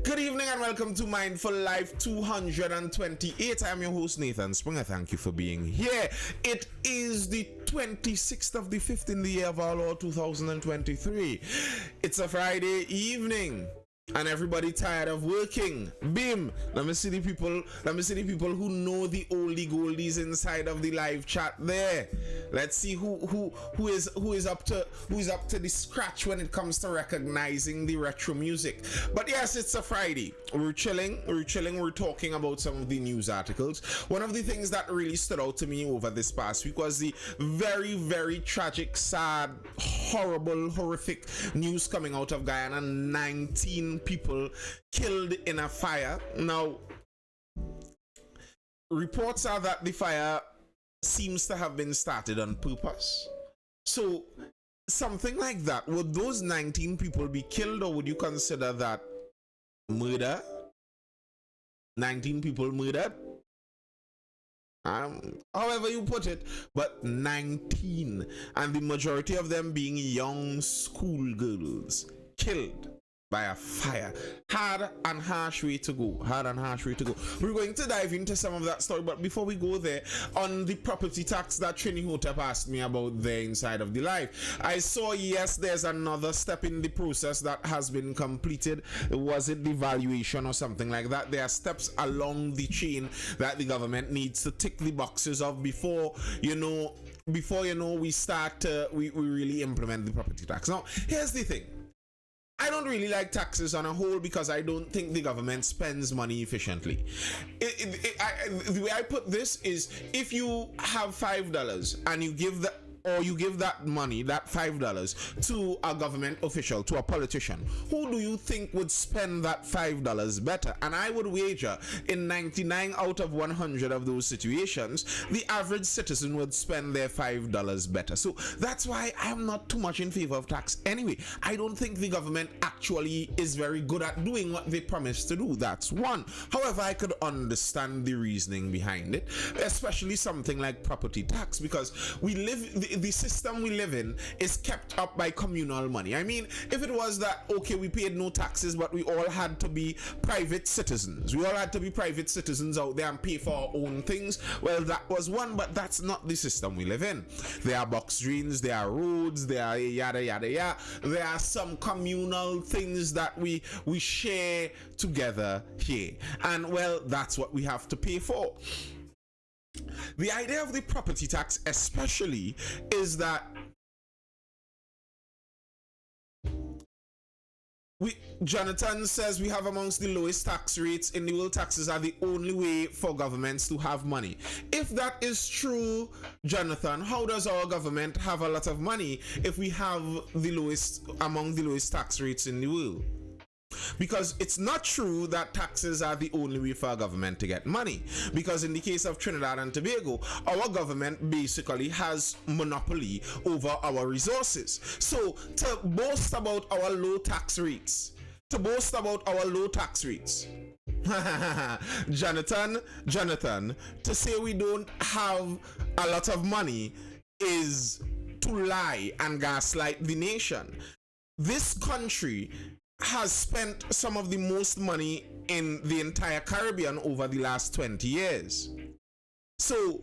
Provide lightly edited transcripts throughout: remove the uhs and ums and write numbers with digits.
Good evening and welcome to Mindful Life 228. I am your host Nathan Springer. Thank you for being here. It is the 26th of the 5th in the year of our Lord 2023. It's a Friday evening and everybody tired of working. Bim! Let me see the people who know the oldie goldies inside of the live chat there. Let's see who is up to the scratch when it comes to recognizing the retro music. But yes, it's a Friday. We're chilling, we're talking about some of the news articles. One of the things that really stood out to me over this past week was the very, very tragic, sad, horrible, horrific news coming out of Guyana. 19 people killed in a fire. Now, reports are that the fire seems to have been started on purpose. So, something like that, would those 19 people be killed, or would you consider that murder? 19 people murdered? However you put it, but 19, and the majority of them being young schoolgirls killed by a fire. Hard and harsh way to go. We're going to dive into some of that story, but before we go there, on the property tax that Trini Hotep asked me about there inside of the live, I saw, yes, there's another step in the process that has been completed. Was it the valuation or something like that? There are steps along the chain that the government needs to tick the boxes of before we start we really implement the property tax. Now, here's the thing. I don't really like taxes on a whole because I don't think the government spends money efficiently. The way I put this is, if you have $5 and you give that money, that $5, to a government official, to a politician, who do you think would spend that $5 better? And I would wager in 99 out of 100 of those situations, the average citizen would spend their $5 better. So that's why I'm not too much in favor of tax anyway. I don't think the government actually is very good at doing what they promise to do. That's one. However, I could understand the reasoning behind it, especially something like property tax, because the system we live in is kept up by communal money. I mean, if it was that, okay, we paid no taxes, but we all had to be private citizens. We all had to be private citizens out there and pay for our own things. Well, that was one, but that's not the system we live in. There are box drains, there are roads, there are yada, yada, yada. There are some communal things that we share together here. And, well, that's what we have to pay for. The idea of the property tax especially is that Jonathan says we have amongst the lowest tax rates in the world. Taxes are the only way for governments to have money. If that is true, Jonathan, how does our government have a lot of money if we have among the lowest tax rates in the world? Because it's not true that taxes are the only way for a government to get money. Because in the case of Trinidad and Tobago, our government basically has monopoly over our resources. So to boast about our low tax rates, Jonathan, to say we don't have a lot of money is to lie and gaslight the nation. This country has spent some of the most money in the entire Caribbean over the last 20 years. So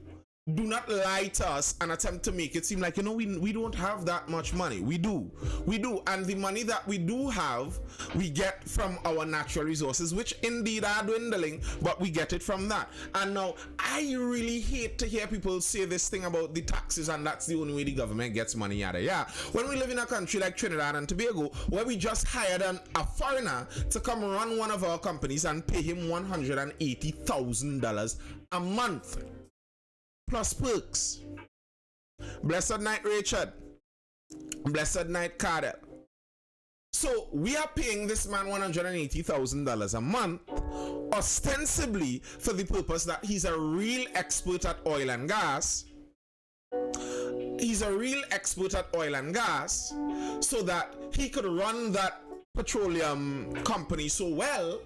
do not lie to us and attempt to make it seem like, we don't have that much money. We do. And the money that we do have, we get from our natural resources, which indeed are dwindling, but we get it from that. And now, I really hate to hear people say this thing about the taxes and that's the only way the government gets money, yada, yada. When we live in a country like Trinidad and Tobago, where we just hired a foreigner to come run one of our companies and pay him $180,000 a month. Plus perks. Blessed night, Richard. Blessed night, Carter. So we are paying this man $180,000 a month, ostensibly for the purpose that he's a real expert at oil and gas. So that he could run that petroleum company so well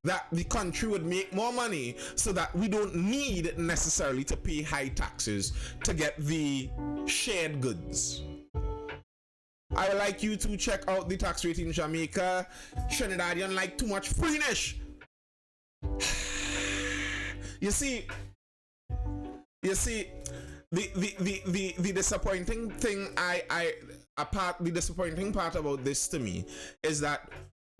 that the country would make more money, so that we don't need necessarily to pay high taxes to get the shared goods. I would like you to check out the tax rate in Jamaica. Trinidadian like too much freeness. You see, the disappointing thing the disappointing part about this to me is that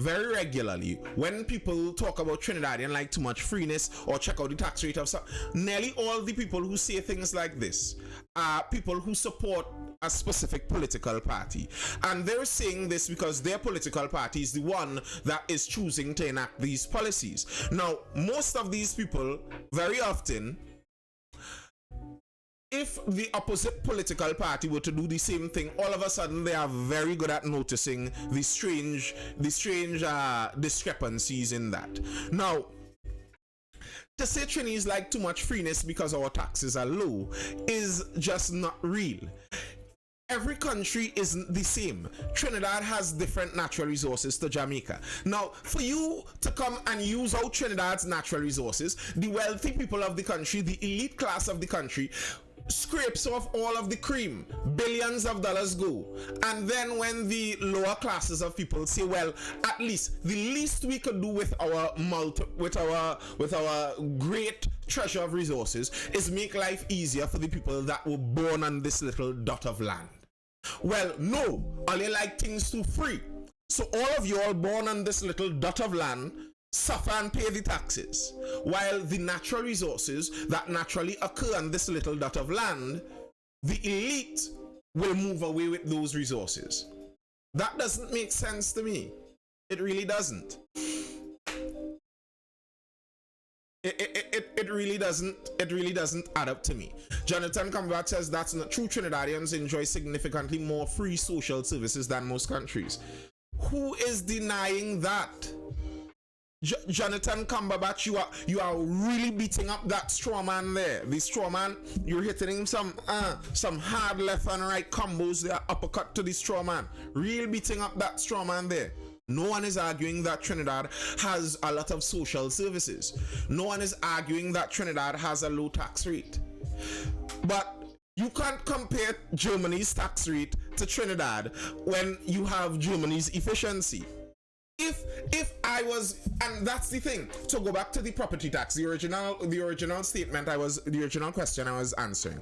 very regularly when people talk about Trinidadian like too much freeness or check out the tax rate of some, nearly all the people who say things like this are people who support a specific political party, and they're saying this because their political party is the one that is choosing to enact these policies. Now, most of these people very often, if the opposite political party were to do the same thing, all of a sudden they are very good at noticing the strange discrepancies in that. Now, to say Trinis like too much freeness because our taxes are low is just not real. Every country isn't the same. Trinidad has different natural resources to Jamaica. Now, for you to come and use out Trinidad's natural resources, the wealthy people of the country, the elite class of the country, scrapes off all of the cream, billions of dollars go, and then when the lower classes of people say, well, at least the least we could do with our great treasure of resources is make life easier for the people that were born on this little dot of land. Well, no, all you like things too free, so all of you all born on this little dot of land suffer and pay the taxes, while the natural resources that naturally occur on this little dot of land, the elite will move away with those resources. That doesn't make sense to me. It really doesn't. It really doesn't add up to me. Jonathan Combat says that's not true. Trinidadians enjoy significantly more free social services than most countries. Who is denying that? Jonathan Cumberbatch, you are really beating up that straw man there. The straw man, you're hitting him some hard left and right combos there, uppercut to the straw man. Real beating up that straw man there. No one is arguing that Trinidad has a lot of social services. No one is arguing that Trinidad has a low tax rate. But you can't compare Germany's tax rate to Trinidad when you have Germany's efficiency. If I was, and that's the thing, to go back to the property tax, the original statement the original question I was answering.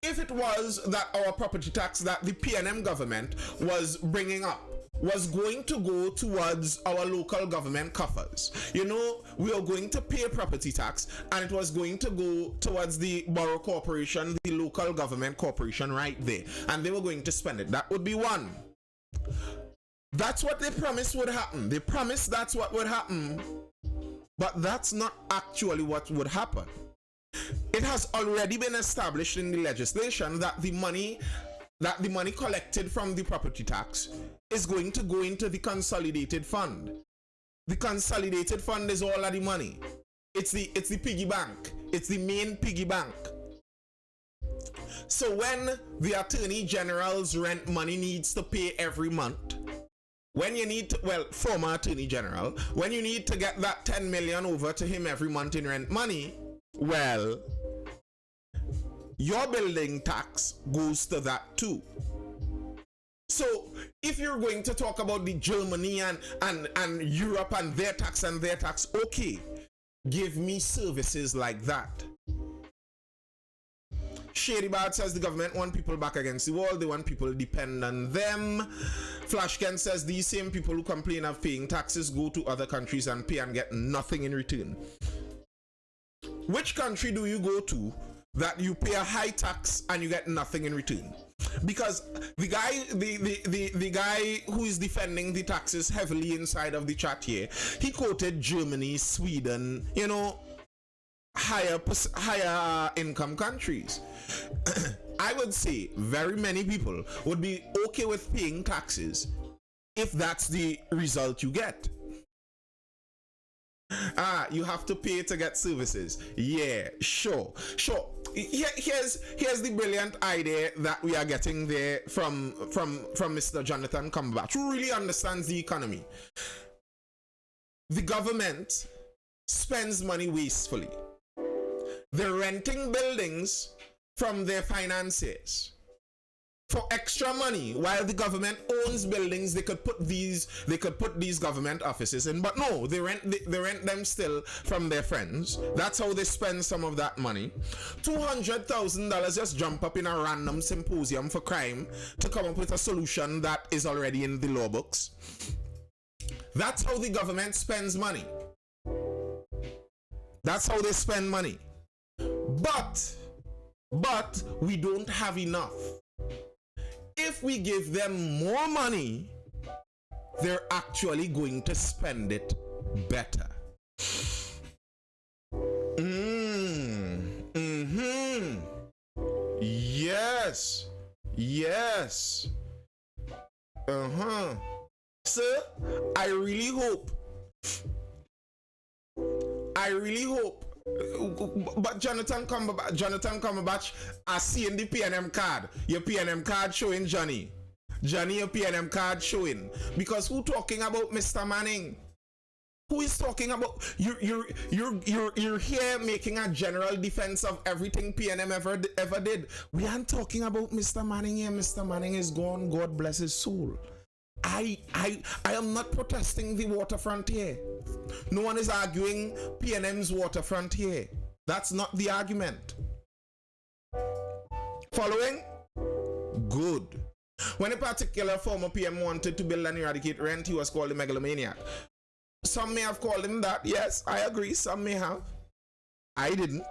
If it was that our property tax that the PNM government was bringing up was going to go towards our local government coffers, you know, we are going to pay property tax and it was going to go towards the borough corporation, the local government corporation right there, and they were going to spend it, that would be one. That's what they promised would happen. They promised that's what would happen, but that's not actually what would happen. It has already been established in the legislation that the money collected from the property tax is going to go into the consolidated fund. The consolidated fund is all of the money. It's the piggy bank. It's the main piggy bank. So when the Attorney General's rent money needs to pay every month, when you need to, well, former Attorney General, when you need to get that 10 million over to him every month in rent money, well, your building tax goes to that too. So if you're going to talk about the Germany and Europe and their tax, okay, give me services like that. Shady Bad says the government want people back against the wall. They want people to depend on them. Flashken says these same people who complain of paying taxes go to other countries and pay and get nothing in return. Which country do you go to that you pay a high tax and you get nothing in return? Because the guy who is defending the taxes heavily inside of the chat here, he quoted Germany, Sweden, you know, higher income countries. I would say very many people would be okay with paying taxes if that's the result you get. You have to pay to get services. Yeah, sure. Here's the brilliant idea that we are getting there from Mr. Jonathan Cumberbatch, who really understands the economy. The government spends money wastefully. They're renting buildings from their financiers. for extra money. While the government owns buildings, they could put these government offices in, but no, they rent them still from their friends. That's how they spend some of that money. $200,000 just jump up in a random symposium for crime to come up with a solution that is already in the law books. That's how the government spends money. That's how they spend money. But we don't have enough. If we give them more money, they're actually going to spend it better. Yes. Sir, I really hope. But Jonathan Cumberbatch, I see in the PNM card. Your PNM card showing Johnny. Johnny, your PNM card showing. Because who talking about Mr. Manning? Who is talking about? You're here making a general defense of everything PNM ever did. We aren't talking about Mr. Manning here. Mr. Manning is gone. God bless his soul. I am not protesting the waterfront here. No one is arguing PNM's waterfront here. That's not the argument. Following? Good. When a particular former PM wanted to build and eradicate rent, he was called a megalomaniac. Some may have called him that. Yes, I agree. Some may have. I didn't.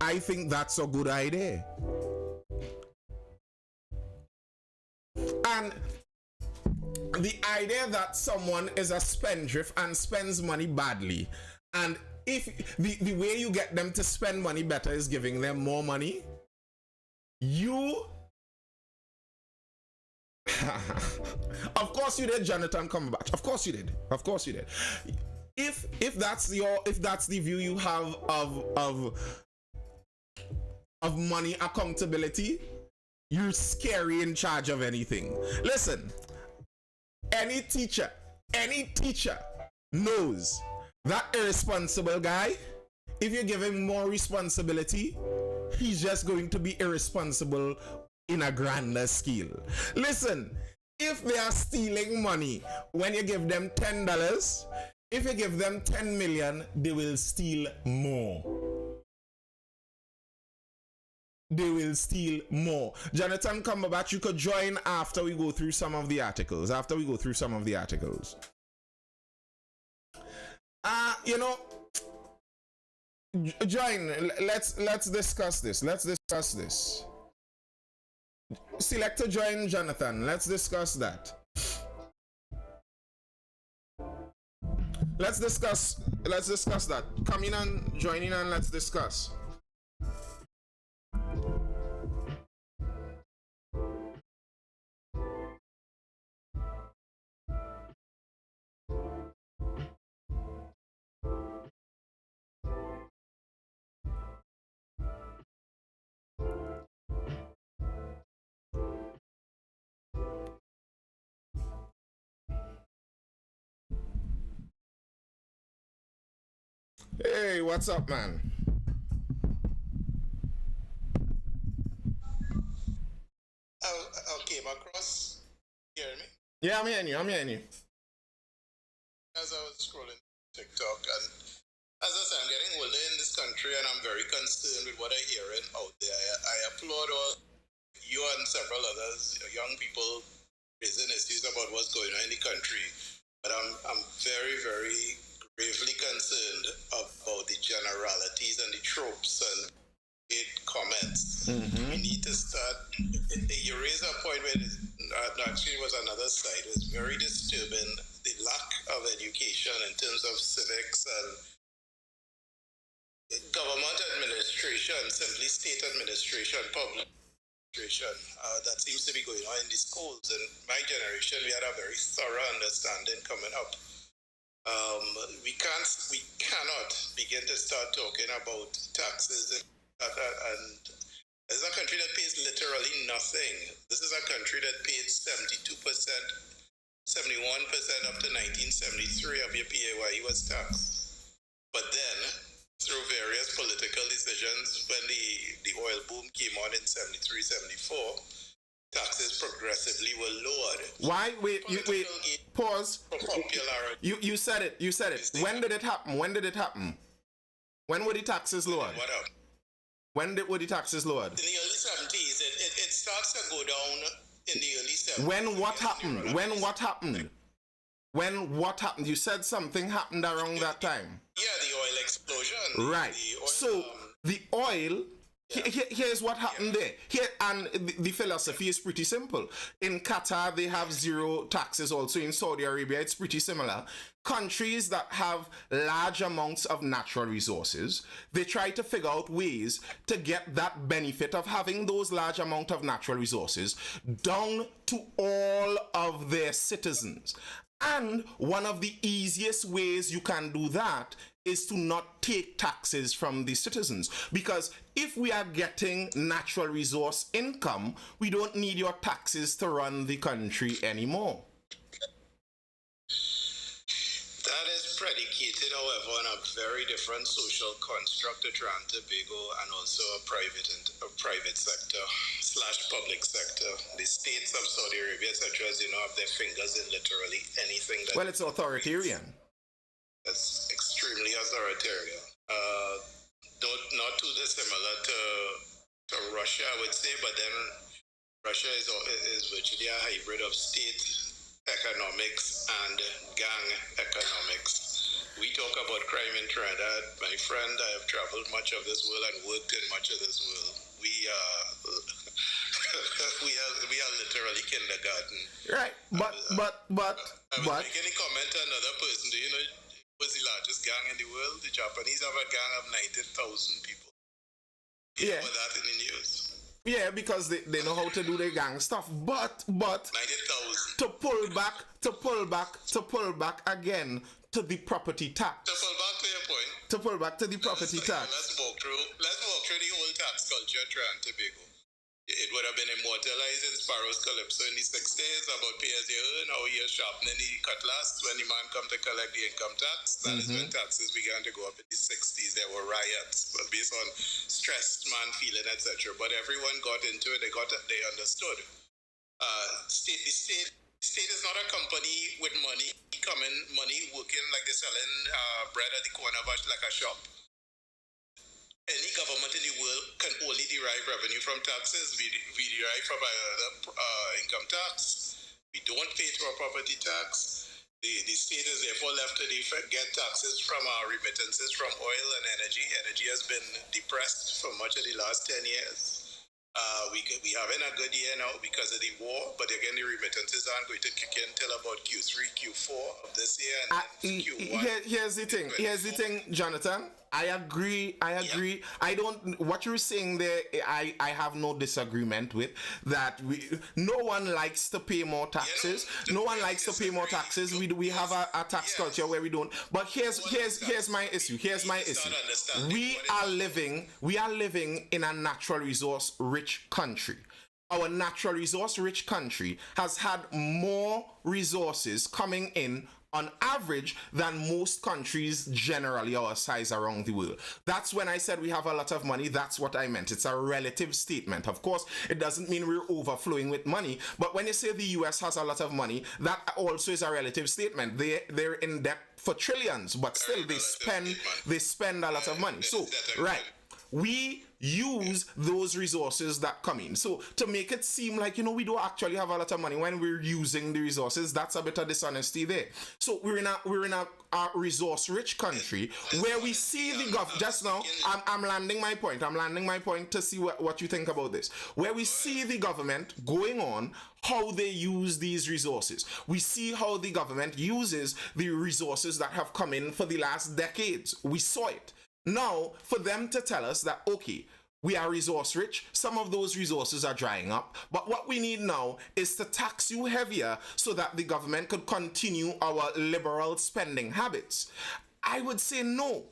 I think that's a good idea. And the idea that someone is a spendthrift and spends money badly, and if the way you get them to spend money better is giving them more money, you of course you did, Jonathan Cumberbatch. Of course you did. If that's the view you have of money accountability, you're scary in charge of anything. Listen, any teacher knows that irresponsible guy, if you give him more responsibility, he's just going to be irresponsible in a grander scale. Listen, if they are stealing money, when you give them $10, if you give them 10 million, they will steal more. They will steal more. Jonathan Cumberbatch, you could join after we go through some of the articles. Join. Let's discuss this. Select to join, Jonathan. Let's discuss that. Let's discuss that. Come in and join in and let's discuss. Hey, what's up, man? I came across. You hear me? Yeah, I'm hearing you. As I was scrolling TikTok, and as I said, I'm getting older in this country, and I'm very concerned with what I'm hearing out there. I applaud all you and several others, young people, raising issues about what's going on in the country. But I'm very, very gravely concerned about the generalities and the tropes and comments. Mm-hmm. We need to start. You raise a point where actually was another side. It was very disturbing, the lack of education in terms of civics and government administration, simply state administration, public administration. That seems to be going on in the schools. In my generation, we had a very thorough understanding coming up. We cannot begin to start talking about taxes and this is a country that pays literally nothing. This is a country that paid 72%, 71% up to 1973 of your PAYE was taxed. But then, through various political decisions, when the oil boom came on in 73, 74, taxes progressively were lowered. Why? Wait, pause. For popularity. You said it. You said it. When did it happen? When did it happen? When were the taxes lowered? What happened? When were the taxes lowered? In the early 70s, it starts to go down in the early 70s. When what happened? When what happened? When what happened? You said something happened around that time. Yeah, the oil explosion. Right. The oil, So the oil. Here's what happened there. And the philosophy is pretty simple. In Qatar, they have zero taxes also. In Saudi Arabia, it's pretty similar. Countries that have large amounts of natural resources, they try to figure out ways to get that benefit of having those large amount of natural resources down to all of their citizens. And one of the easiest ways you can do that is to not take taxes from the citizens. Because if we are getting natural resource income, we don't need your taxes to run the country anymore. That is predicated, however, on a very different social construct of Trinidad and Tobago and also a private sector / public sector. The states of Saudi Arabia, etc., as you know, have their fingers in literally anything. Well, it's authoritarian. That's extremely authoritarian. Not too dissimilar to Russia, I would say, but then Russia is virtually a hybrid of state economics and gang economics. We talk about crime in Trinidad. My friend, I have traveled much of this world and worked in much of this world. We are literally kindergarten. Right, but I was making a comment to another person. Do you know what's the largest gang in the world? The Japanese have a gang of 90,000 people. You know that in the news? Yeah, because they know how to do their gang stuff. But 90,000. to pull back again to the property tax. To pull back to your point. To pull back to the property tax. Let's walk through the whole tax culture in Trinidad and Tobago. It would have been immortalized in Sparrow's Calypso in the 60s about pay as you earn, how you're sharpening the cutlass when the man come to collect the income tax. That is when taxes began to go up in the 60s. There were riots based on stressed man feeling, etc. But everyone got into it. They understood. The state is not a company with money working like they're selling bread at the corner of like a shop. Any government in the world can only derive revenue from taxes. We derive from income tax. We don't pay to our property tax. The state is therefore left to get taxes from our remittances from oil and energy. Energy has been depressed for much of the last 10 years. We having a good year now because of the war, but again, the remittances aren't going to kick in till about Q3, Q4 of this year. And Q1. Here's the thing, Jonathan. I agree. What you're saying there, I have no disagreement with that. No one likes to pay more taxes. No one likes to pay more taxes. We have a tax culture where we don't. But here's my issue. We are living in a natural resource rich country. Our natural resource rich country has had more resources coming in on average than most countries generally our size around the world. That's when I said we have a lot of money. That's what I meant. It's a relative statement. Of course, it doesn't mean we're overflowing with money, but when you say the US has a lot of money, that also is a relative statement. They're in debt for trillions, but still they spend a lot of money. So, right. We use those resources that come in. So to make it seem like, we don't actually have a lot of money when we're using the resources, that's a bit of dishonesty there. So we're in a resource rich country where we see the government. Just now, I'm landing my point. I'm landing my point to see what you think about this. Where we see the government going on how they use these resources. We see how the government uses the resources that have come in for the last decades. We saw it. Now, for them to tell us that, okay, we are resource rich, some of those resources are drying up, but what we need now is to tax you heavier so that the government could continue our liberal spending habits. I would say no,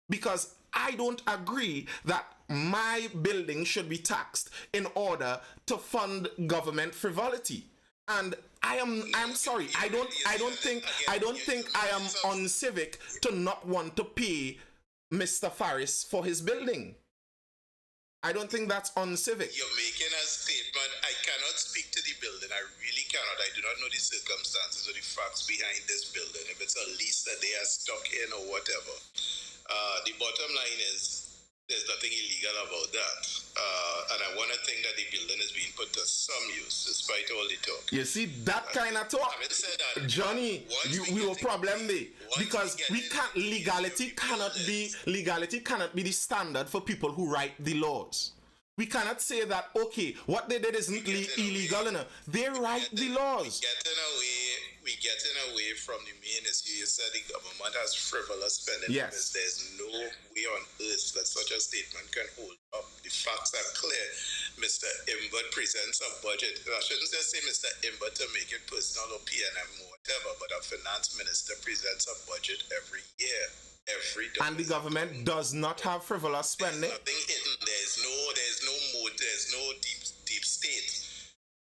because I don't agree that my building should be taxed in order to fund government frivolity. And I'm sorry, I don't think I am uncivic to not want to pay Mr. Faris for his building. I don't think that's uncivic. You're making a statement. I cannot speak to the building. I really cannot. I do not know the circumstances or the facts behind this building. If it's a lease that they are stuck in or whatever. The bottom line is there's nothing illegal about that. And I want to think that the building is being put to some use despite all the talk. You see, that kind of talk, Having said that, Johnny, we will problem there. Because legality cannot be the standard for people who write the laws. We cannot say that, okay, what they did isn't illegal enough. They write the laws. We're getting away from the main issue. You said the government has frivolous spending. Yes. There's no way on earth that such a statement can hold up. The facts are clear. Mr. Imbert presents a budget. I shouldn't just say Mr. Imbert to make it personal or PNM or whatever, but a finance minister presents a budget every year. And the government does not have frivolous spending. There's nothing hidden. There's no mode. There's no deep state.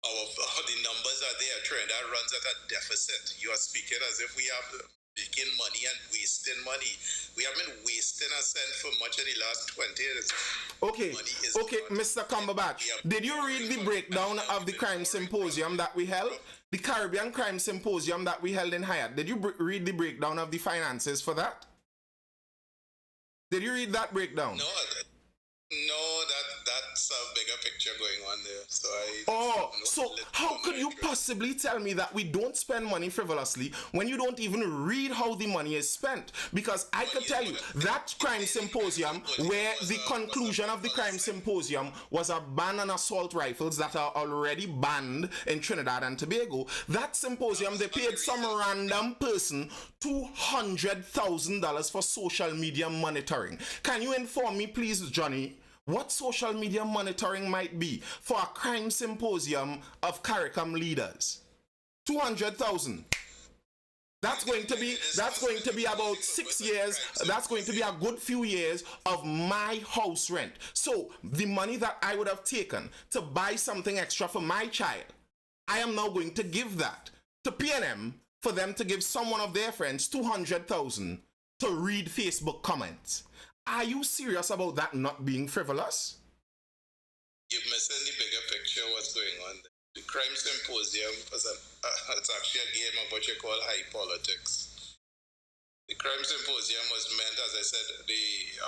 The numbers are there. Trinidad runs at a deficit. You are speaking as if we are making money and wasting money. We have been wasting a cent for much of the last 20 years. Okay, Mr. Cumberbatch, did you read the breakdown of the crime symposium that we held? The Caribbean Crime Symposium that we held in Hyatt. Did you read the breakdown of the finances for that? Did you read that breakdown? No, that's a bigger picture going on there. So how could you possibly tell me that we don't spend money frivolously when you don't even read how the money is spent? Because I could tell you that crime symposium, where the conclusion of the crime symposium was a ban on assault rifles that are already banned in Trinidad and Tobago, that symposium, they paid some random person $200,000 for social media monitoring. Can you inform me, please, Johnny, what social media monitoring might be for a crime symposium of CARICOM leaders? 200,000. That's going to be about 6 years. That's going to be a good few years of my house rent. So the money that I would have taken to buy something extra for my child, I am now going to give that to PNM for them to give someone of their friends 200,000 to read Facebook comments. Are you serious about that not being frivolous? You're missing the bigger picture of what's going on. The crime symposium was it's actually a game of what you call high politics. The crime symposium was meant, as I said,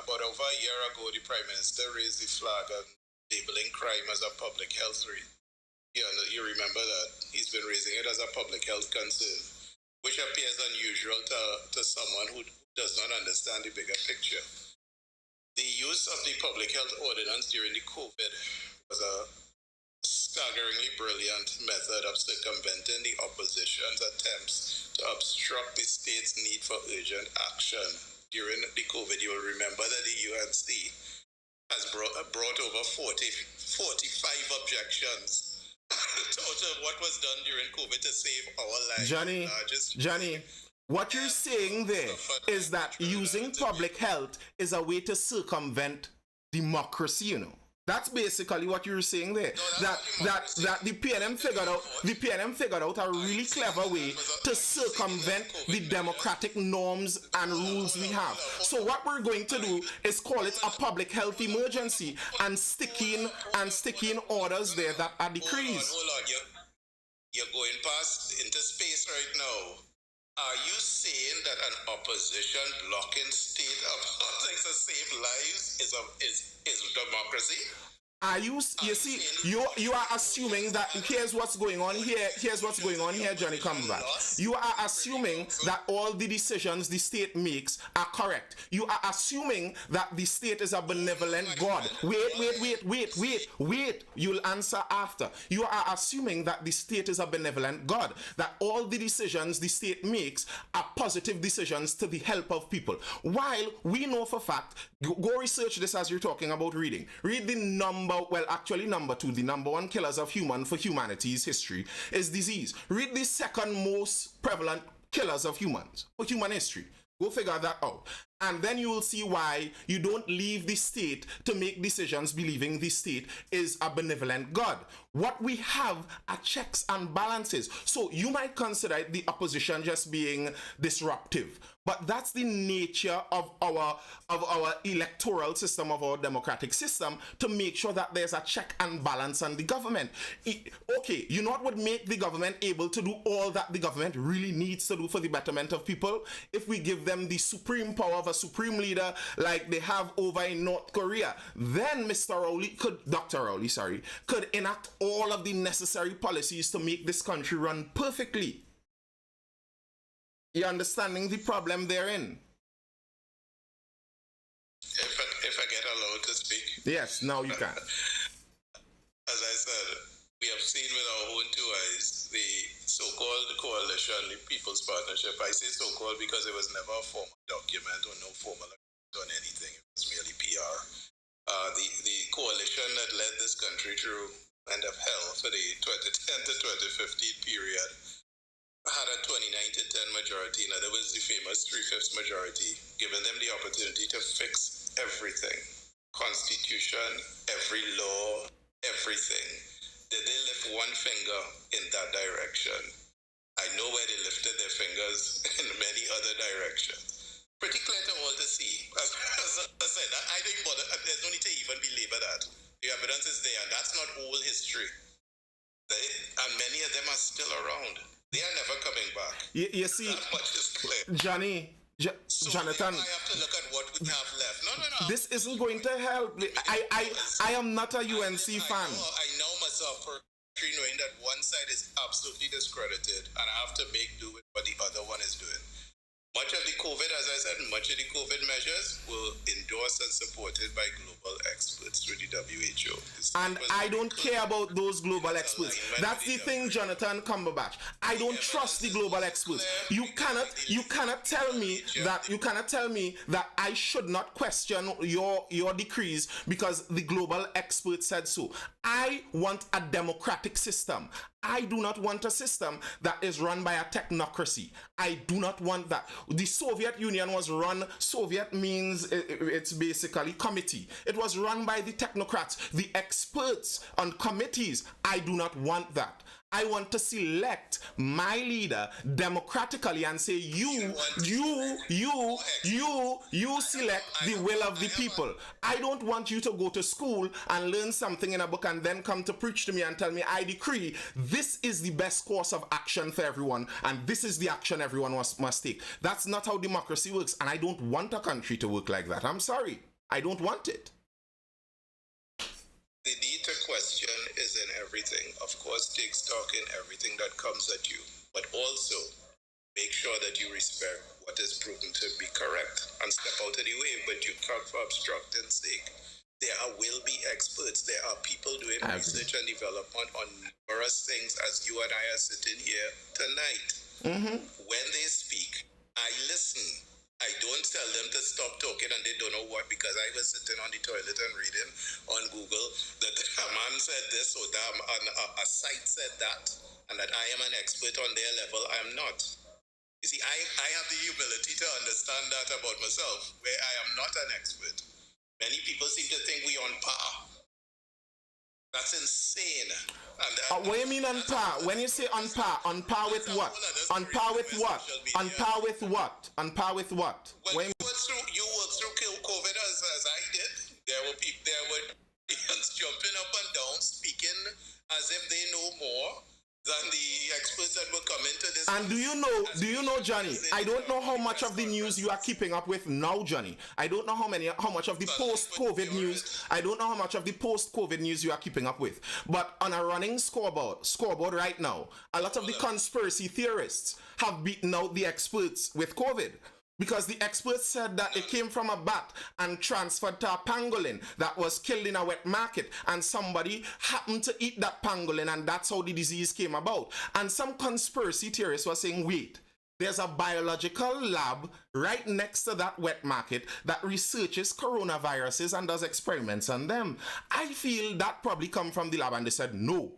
about over a year ago, the Prime Minister raised the flag on labeling crime as a public health risk. You remember that. He's been raising it as a public health concern, which appears unusual to someone who does not understand the bigger picture. The use of the public health ordinance during the COVID was a staggeringly brilliant method of circumventing the opposition's attempts to obstruct the state's need for urgent action. During the COVID, you will remember that the UNC has brought over 45 objections to what was done during COVID to save our lives. Johnny, what you're saying there is that using public health is a way to circumvent democracy, you know. That's basically what you're saying there. That the PNM figured out a really clever way to circumvent the democratic norms and rules we have. So what we're going to do is call it a public health emergency and stick in orders there that are decrees. Hold on. You're going past into space right now. Are you saying that an opposition blocking state of politics to save lives is democracy? You are assuming that here's what's going on here, Johnny Cumberbatch. You are assuming that all the decisions the state makes are correct. You are assuming that the state is a benevolent God. Wait. You'll answer after. You are assuming that the state is a benevolent God, that all the decisions the state makes are positive decisions to the help of people. While we know for fact, go research this as you're talking about reading. Read the number 2, the number one killers of humanity's history is disease. Read the second most prevalent killers of humans for human history. Go figure that out. And then you will see why you don't leave the state to make decisions believing the state is a benevolent God. What we have are checks and balances. So you might consider the opposition just being disruptive. But that's the nature of our electoral system, of our democratic system, to make sure that there's a check and balance on the government. Okay, you know what would make the government able to do all that the government really needs to do for the betterment of people? If we give them the supreme power of a supreme leader like they have over in North Korea, then Dr. Rowley, could enact all of the necessary policies to make this country run perfectly. You're understanding the problem therein? If I get allowed to speak. Yes, now you can. As I said, we have seen with our own two eyes the so-called coalition, the People's Partnership. I say so-called because it was never a formal document or no formal agreement on anything. It was merely PR. The coalition that led this country through end of hell for the 2010 to 2015 period had a 29 to 10 majority. In other words, the famous 3/5 majority, giving them the opportunity to fix everything. Constitution, every law, everything. Did they lift one finger in that direction? I know where they lifted their fingers in many other directions. Pretty clear to all to see. As I said, I didn't bother. There's no need to even belabor that. The evidence is there, and that's not all history. And many of them are still around. They are never coming back. You see, that much is clear. Johnny, Jonathan, I have to look at what we have left. No. This isn't going to help. I am not a UNC fan. I know myself personally, knowing that one side is absolutely discredited, and I have to make do with what the other one is doing. Much of the COVID, as I said, much of the COVID measures were endorsed and supported by global experts through the WHO. And I don't care about those global experts. That's the thing, Jonathan Cumberbatch. I don't trust the global experts. You cannot tell me that I should not question your decrees because the global experts said so. I want a democratic system. I do not want a system that is run by a technocracy. I do not want that. The Soviet Union was run, Soviet means it's basically committee. It was run by the technocrats, the experts on committees. I do not want that. I want to select my leader democratically and say, you select the will of the people. I don't want you to go to school and learn something in a book and then come to preach to me and tell me, I decree this is the best course of action for everyone and this is the action everyone must take. That's not how democracy works, and I don't want a country to work like that. I'm sorry. I don't want it. The need to question is in everything. Of course, take stock in everything that comes at you, but also make sure that you respect what is proven to be correct and step out of the way, but you can't for obstructing sake. There will be experts. There are people doing research and development on numerous things as you and I are sitting here tonight. When they speak, I listen. I don't tell them to stop talking and they don't know what, because I was sitting on the toilet and reading on Google that a man said this or that, a site said that, and that I am an expert on their level. I am not. You see, I have the humility to understand that about myself, where I am not an expert. Many people seem to think we on par. That's insane. What do you mean on par? When you say on par with what? On par with what? On par with what? On par with what? Well, you worked through COVID as I did. There were jumping up and down, speaking as if they know more than the experts that were coming to this. And do you know, Johnny? I don't know how much of the news you are keeping up with now, Johnny. I don't know how much of the post-COVID news. I don't know how much of the post-COVID news you are keeping up with. But on a running scoreboard right now, a lot of the conspiracy theorists have beaten out the experts with COVID. Because the experts said that it came from a bat and transferred to a pangolin that was killed in a wet market, and somebody happened to eat that pangolin, and that's how the disease came about. And some conspiracy theorists were saying, wait, there's a biological lab right next to that wet market that researches coronaviruses and does experiments on them. I feel that probably come from the lab, and they said, no.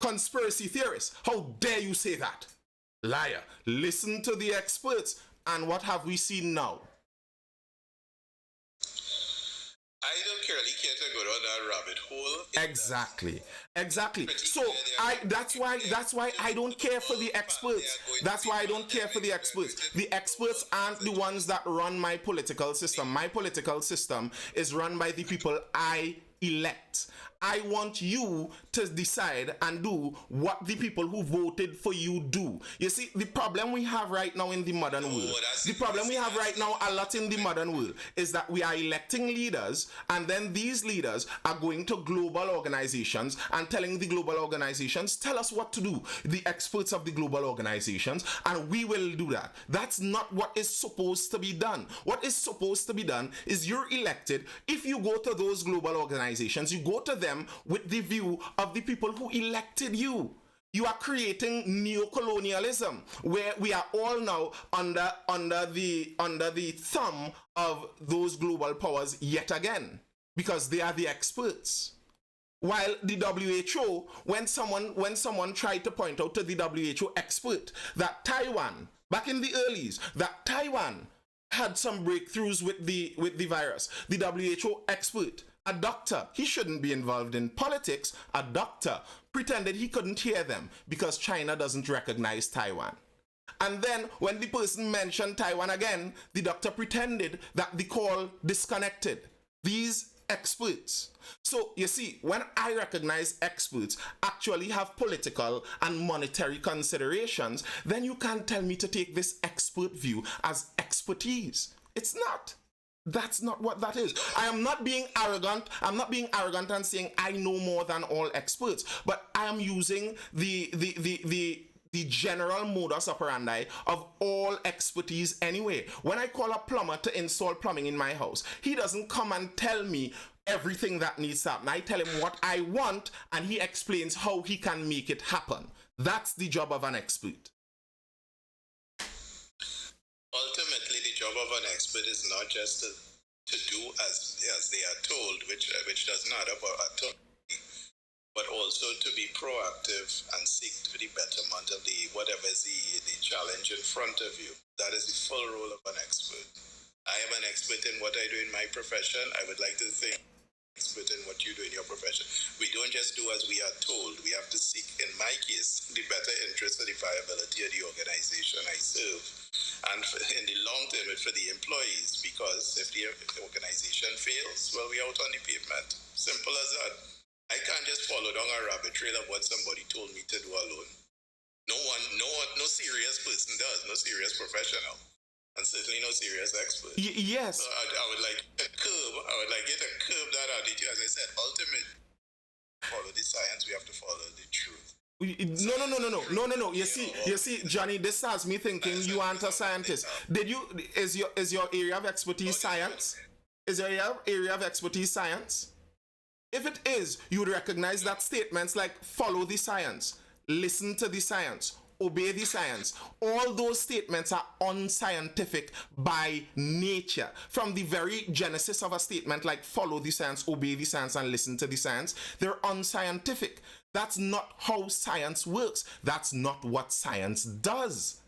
Conspiracy theorists, how dare you say that? Liar. Listen to the experts. And what have we seen now? I I don't really care to go down that rabbit hole. Exactly. So that's why I don't care for the experts. That's why I don't care for the experts. The experts aren't the ones that run my political system. My political system is run by the people I elect. I want you to decide and do what the people who voted for you do. You see, the problem we have right now in the modern world, the problem we have right now a lot in the modern world is that we are electing leaders, and then these leaders are going to global organizations and telling the global organizations, tell us what to do, the experts of the global organizations, and we will do that. That's not what is supposed to be done. What is supposed to be done is you're elected. If you go to those global organizations, you go to them with the view of the people who elected you. You are creating neocolonialism, where we are all now under the thumb of those global powers yet again, because they are the experts. While the WHO, when someone tried to point out to the WHO expert that Taiwan, back in the earlys, that Taiwan had some breakthroughs with the virus, the WHO expert, a doctor, he shouldn't be involved in politics, a doctor pretended he couldn't hear them because China doesn't recognize Taiwan. And then when the person mentioned Taiwan again, the doctor pretended that the call disconnected. These experts. So you see, when I recognize experts actually have political and monetary considerations, then you can't tell me to take this expert view as expertise. It's not. That's not what that is. I am not being arrogant. I'm not being arrogant and saying I know more than all experts, but I am using the general modus operandi of all expertise anyway. When I call a plumber to install plumbing in my house, he doesn't come and tell me everything that needs to happen. I tell him what I want, and he explains how he can make it happen. That's the job of an expert. Ultimately, the job of an expert is not just to do as they are told, which does not about but also to be proactive and seek for the betterment of whatever is the challenge in front of you. That is the full role of an expert. I am an expert in what I do in my profession. I would like to think expert in what you do in your profession. We don't just do as we are told. We have to seek, in my case, the better interest of the viability of the organization I serve. And in the long term, for the employees, because if the organization fails, well, we're out on the pavement. Simple as that. I can't just follow down a rabbit trail of what somebody told me to do alone. No serious person does, no serious professional. And certainly no serious expert. Yes. So I would like you to curb that attitude. As I said, ultimately, follow the science, we have to follow the truth. No. You see, Johnny, this has me thinking you aren't a scientist. Is your area of expertise science? Is your area of expertise science? If it is, you would recognize that statements like follow the science, listen to the science, obey the science, all those statements are unscientific by nature. From the very genesis of a statement like follow the science, obey the science, and listen to the science, they're unscientific. That's not how science works. That's not what science does.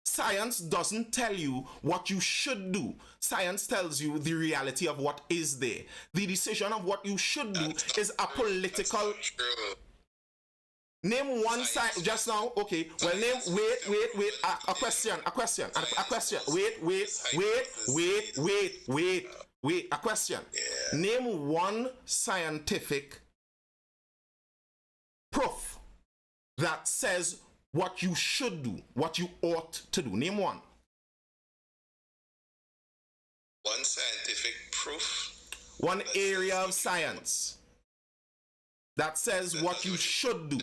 Science doesn't tell you what you should do. Science tells you the reality of what is there. The decision of what you should do is a political... Name one science just now. Okay. Well, name. Wait. A question. Wait. A question. Name one scientific proof that says what you should do, what you ought to do. Name one. One scientific proof. One area of science that says what you should do.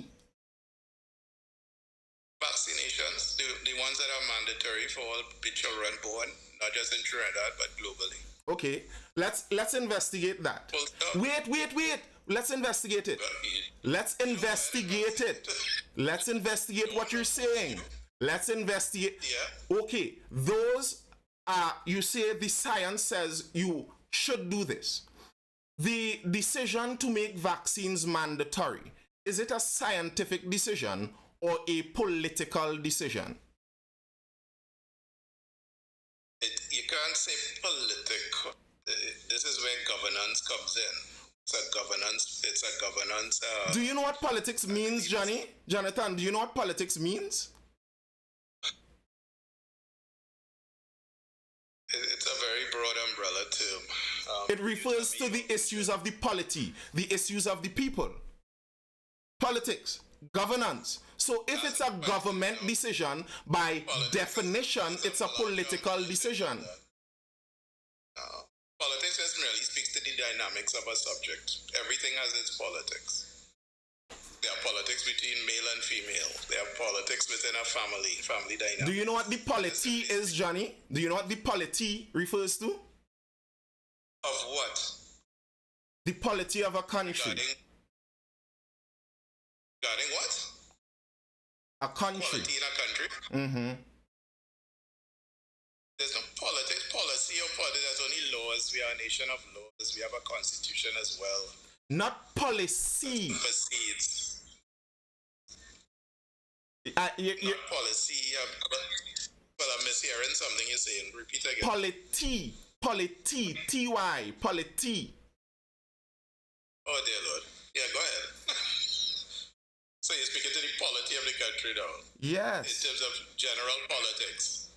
Vaccinations, the ones that are mandatory for all children born, not just in Trinidad, but globally. Okay, let's investigate that. Wait. Let's investigate it. Let's investigate it. Let's investigate what you're saying. Let's investigate. Yeah. Okay, those you say the science says you should do this. The decision to make vaccines mandatory, is it a scientific decision or a political decision? You can't say political. The This is where governance comes in. It's a governance. Do you know what politics means, Johnny? Jonathan, do you know what politics means? It's a very broad umbrella term. It refers to the issues of the polity, the issues of the people. Politics, governance. So if it's a government decision, by definition, it's a political decision. Politics just merely speaks to the dynamics of a subject. Everything has its politics. There are politics between male and female. There are politics within a family dynamic. Do you know what the polity is, Johnny? Do you know what the polity refers to? Of what? The polity of a country. Regarding what? A country. Polity in a country? Mm-hmm. There's no politics, policy or polity. There's only laws. We are a nation of laws. We have a constitution as well. Not policy. Proceeds. Not policy. Well, I'm mishearing something you're saying. Repeat again. Polity. T-Y. Polity. Oh, dear Lord. Yeah, go ahead. So you're speaking to the polity of the country now? Yes. In terms of general politics.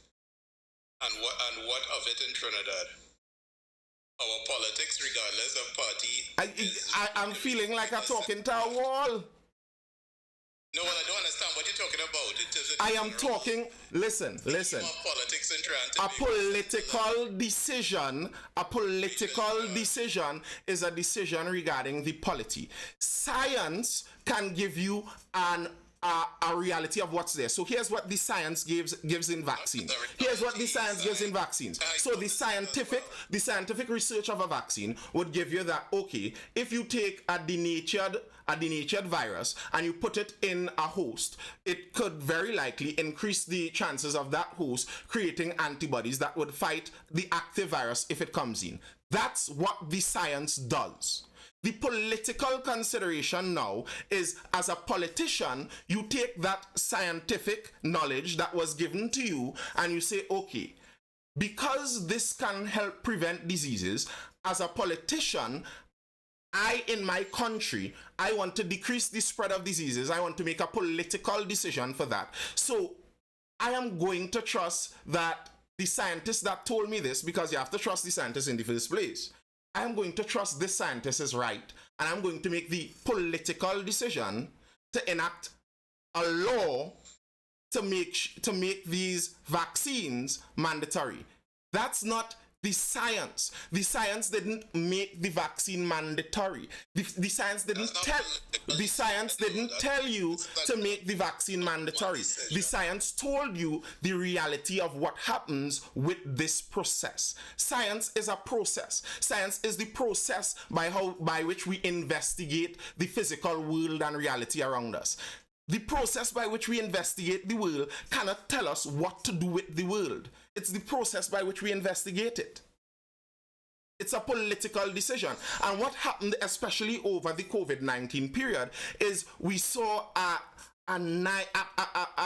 And what of it in Trinidad? Our politics, regardless of party. I'm feeling like I'm talking to a wall. No, well, I don't understand what you're talking about. In terms of I am talking. Listen. Politics in Trinidad. A political decision is a decision regarding the polity. Science can give you a reality of what's there. So here's what the science gives in vaccines. Here's what the science gives in vaccines. So the scientific research of a vaccine would give you that, okay, if you take a denatured virus and you put it in a host, it could very likely increase the chances of that host creating antibodies that would fight the active virus if it comes in. That's what the science does. The political consideration now is, as a politician, you take that scientific knowledge that was given to you and you say, okay, because this can help prevent diseases, as a politician, in my country, I want to decrease the spread of diseases. I want to make a political decision for that. So I am going to trust that the scientists that told me this, because you have to trust the scientists in the first place. I'm going to trust this scientist is right, and I'm going to make the political decision to enact a law to make these vaccines mandatory. That's not the science. The science didn't make the vaccine mandatory. The science didn't tell you to make the vaccine mandatory. The science told you the reality of what happens with this process. Science is a process. Science is the process by which we investigate the physical world and reality around us. The process by which we investigate the world cannot tell us what to do with the world. It's the process by which we investigate it. It's a political decision. And what happened, especially over the COVID-19 period, is we saw a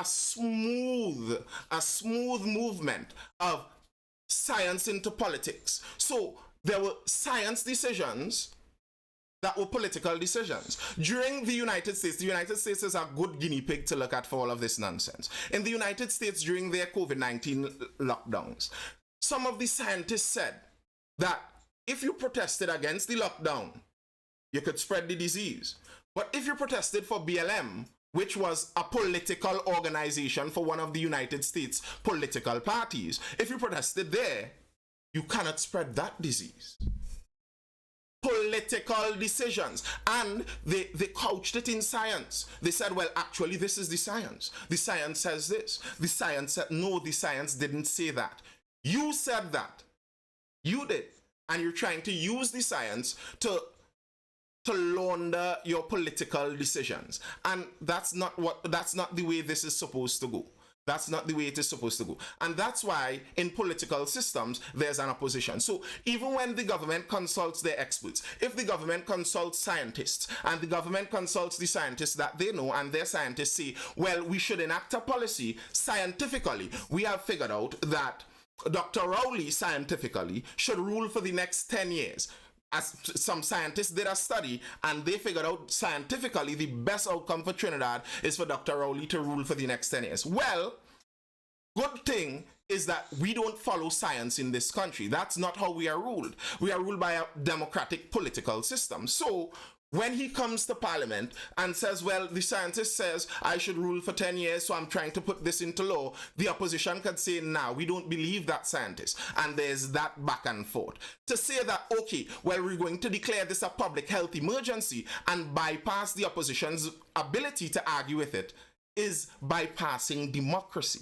smooth movement of science into politics. So there were science decisions that were political decisions. During the United States is a good guinea pig to look at for all of this nonsense. In the United States, during their COVID-19 lockdowns, some of the scientists said that if you protested against the lockdown, you could spread the disease. But if you protested for BLM, which was a political organization for one of the United States political parties, if you protested there, you cannot spread that disease. Political decisions. And they couched it in science. They said, well, actually, this is the science. The science says this. The science said, no, the science didn't say that. You said that. You did. And you're trying to use the science to launder your political decisions. And that's not the way this is supposed to go. That's not the way it is supposed to go. And that's why in political systems, there's an opposition. So even when the government consults their experts, if the government consults scientists, and the government consults the scientists that they know, and their scientists say, well, we should enact a policy scientifically, we have figured out that Dr. Rowley, scientifically, should rule for the next 10 years. As some scientists did a study and they figured out scientifically the best outcome for Trinidad is for Dr. Rowley to rule for the next 10 years. Well, good thing is that we don't follow science in this country. That's not how we are ruled. We are ruled by a democratic political system. So when he comes to parliament and says, well, the scientist says I should rule for 10 years, so I'm trying to put this into law, the opposition could say, nah, we don't believe that scientist. And there's that back and forth. To say that, okay, well, we're going to declare this a public health emergency and bypass the opposition's ability to argue with it is bypassing democracy.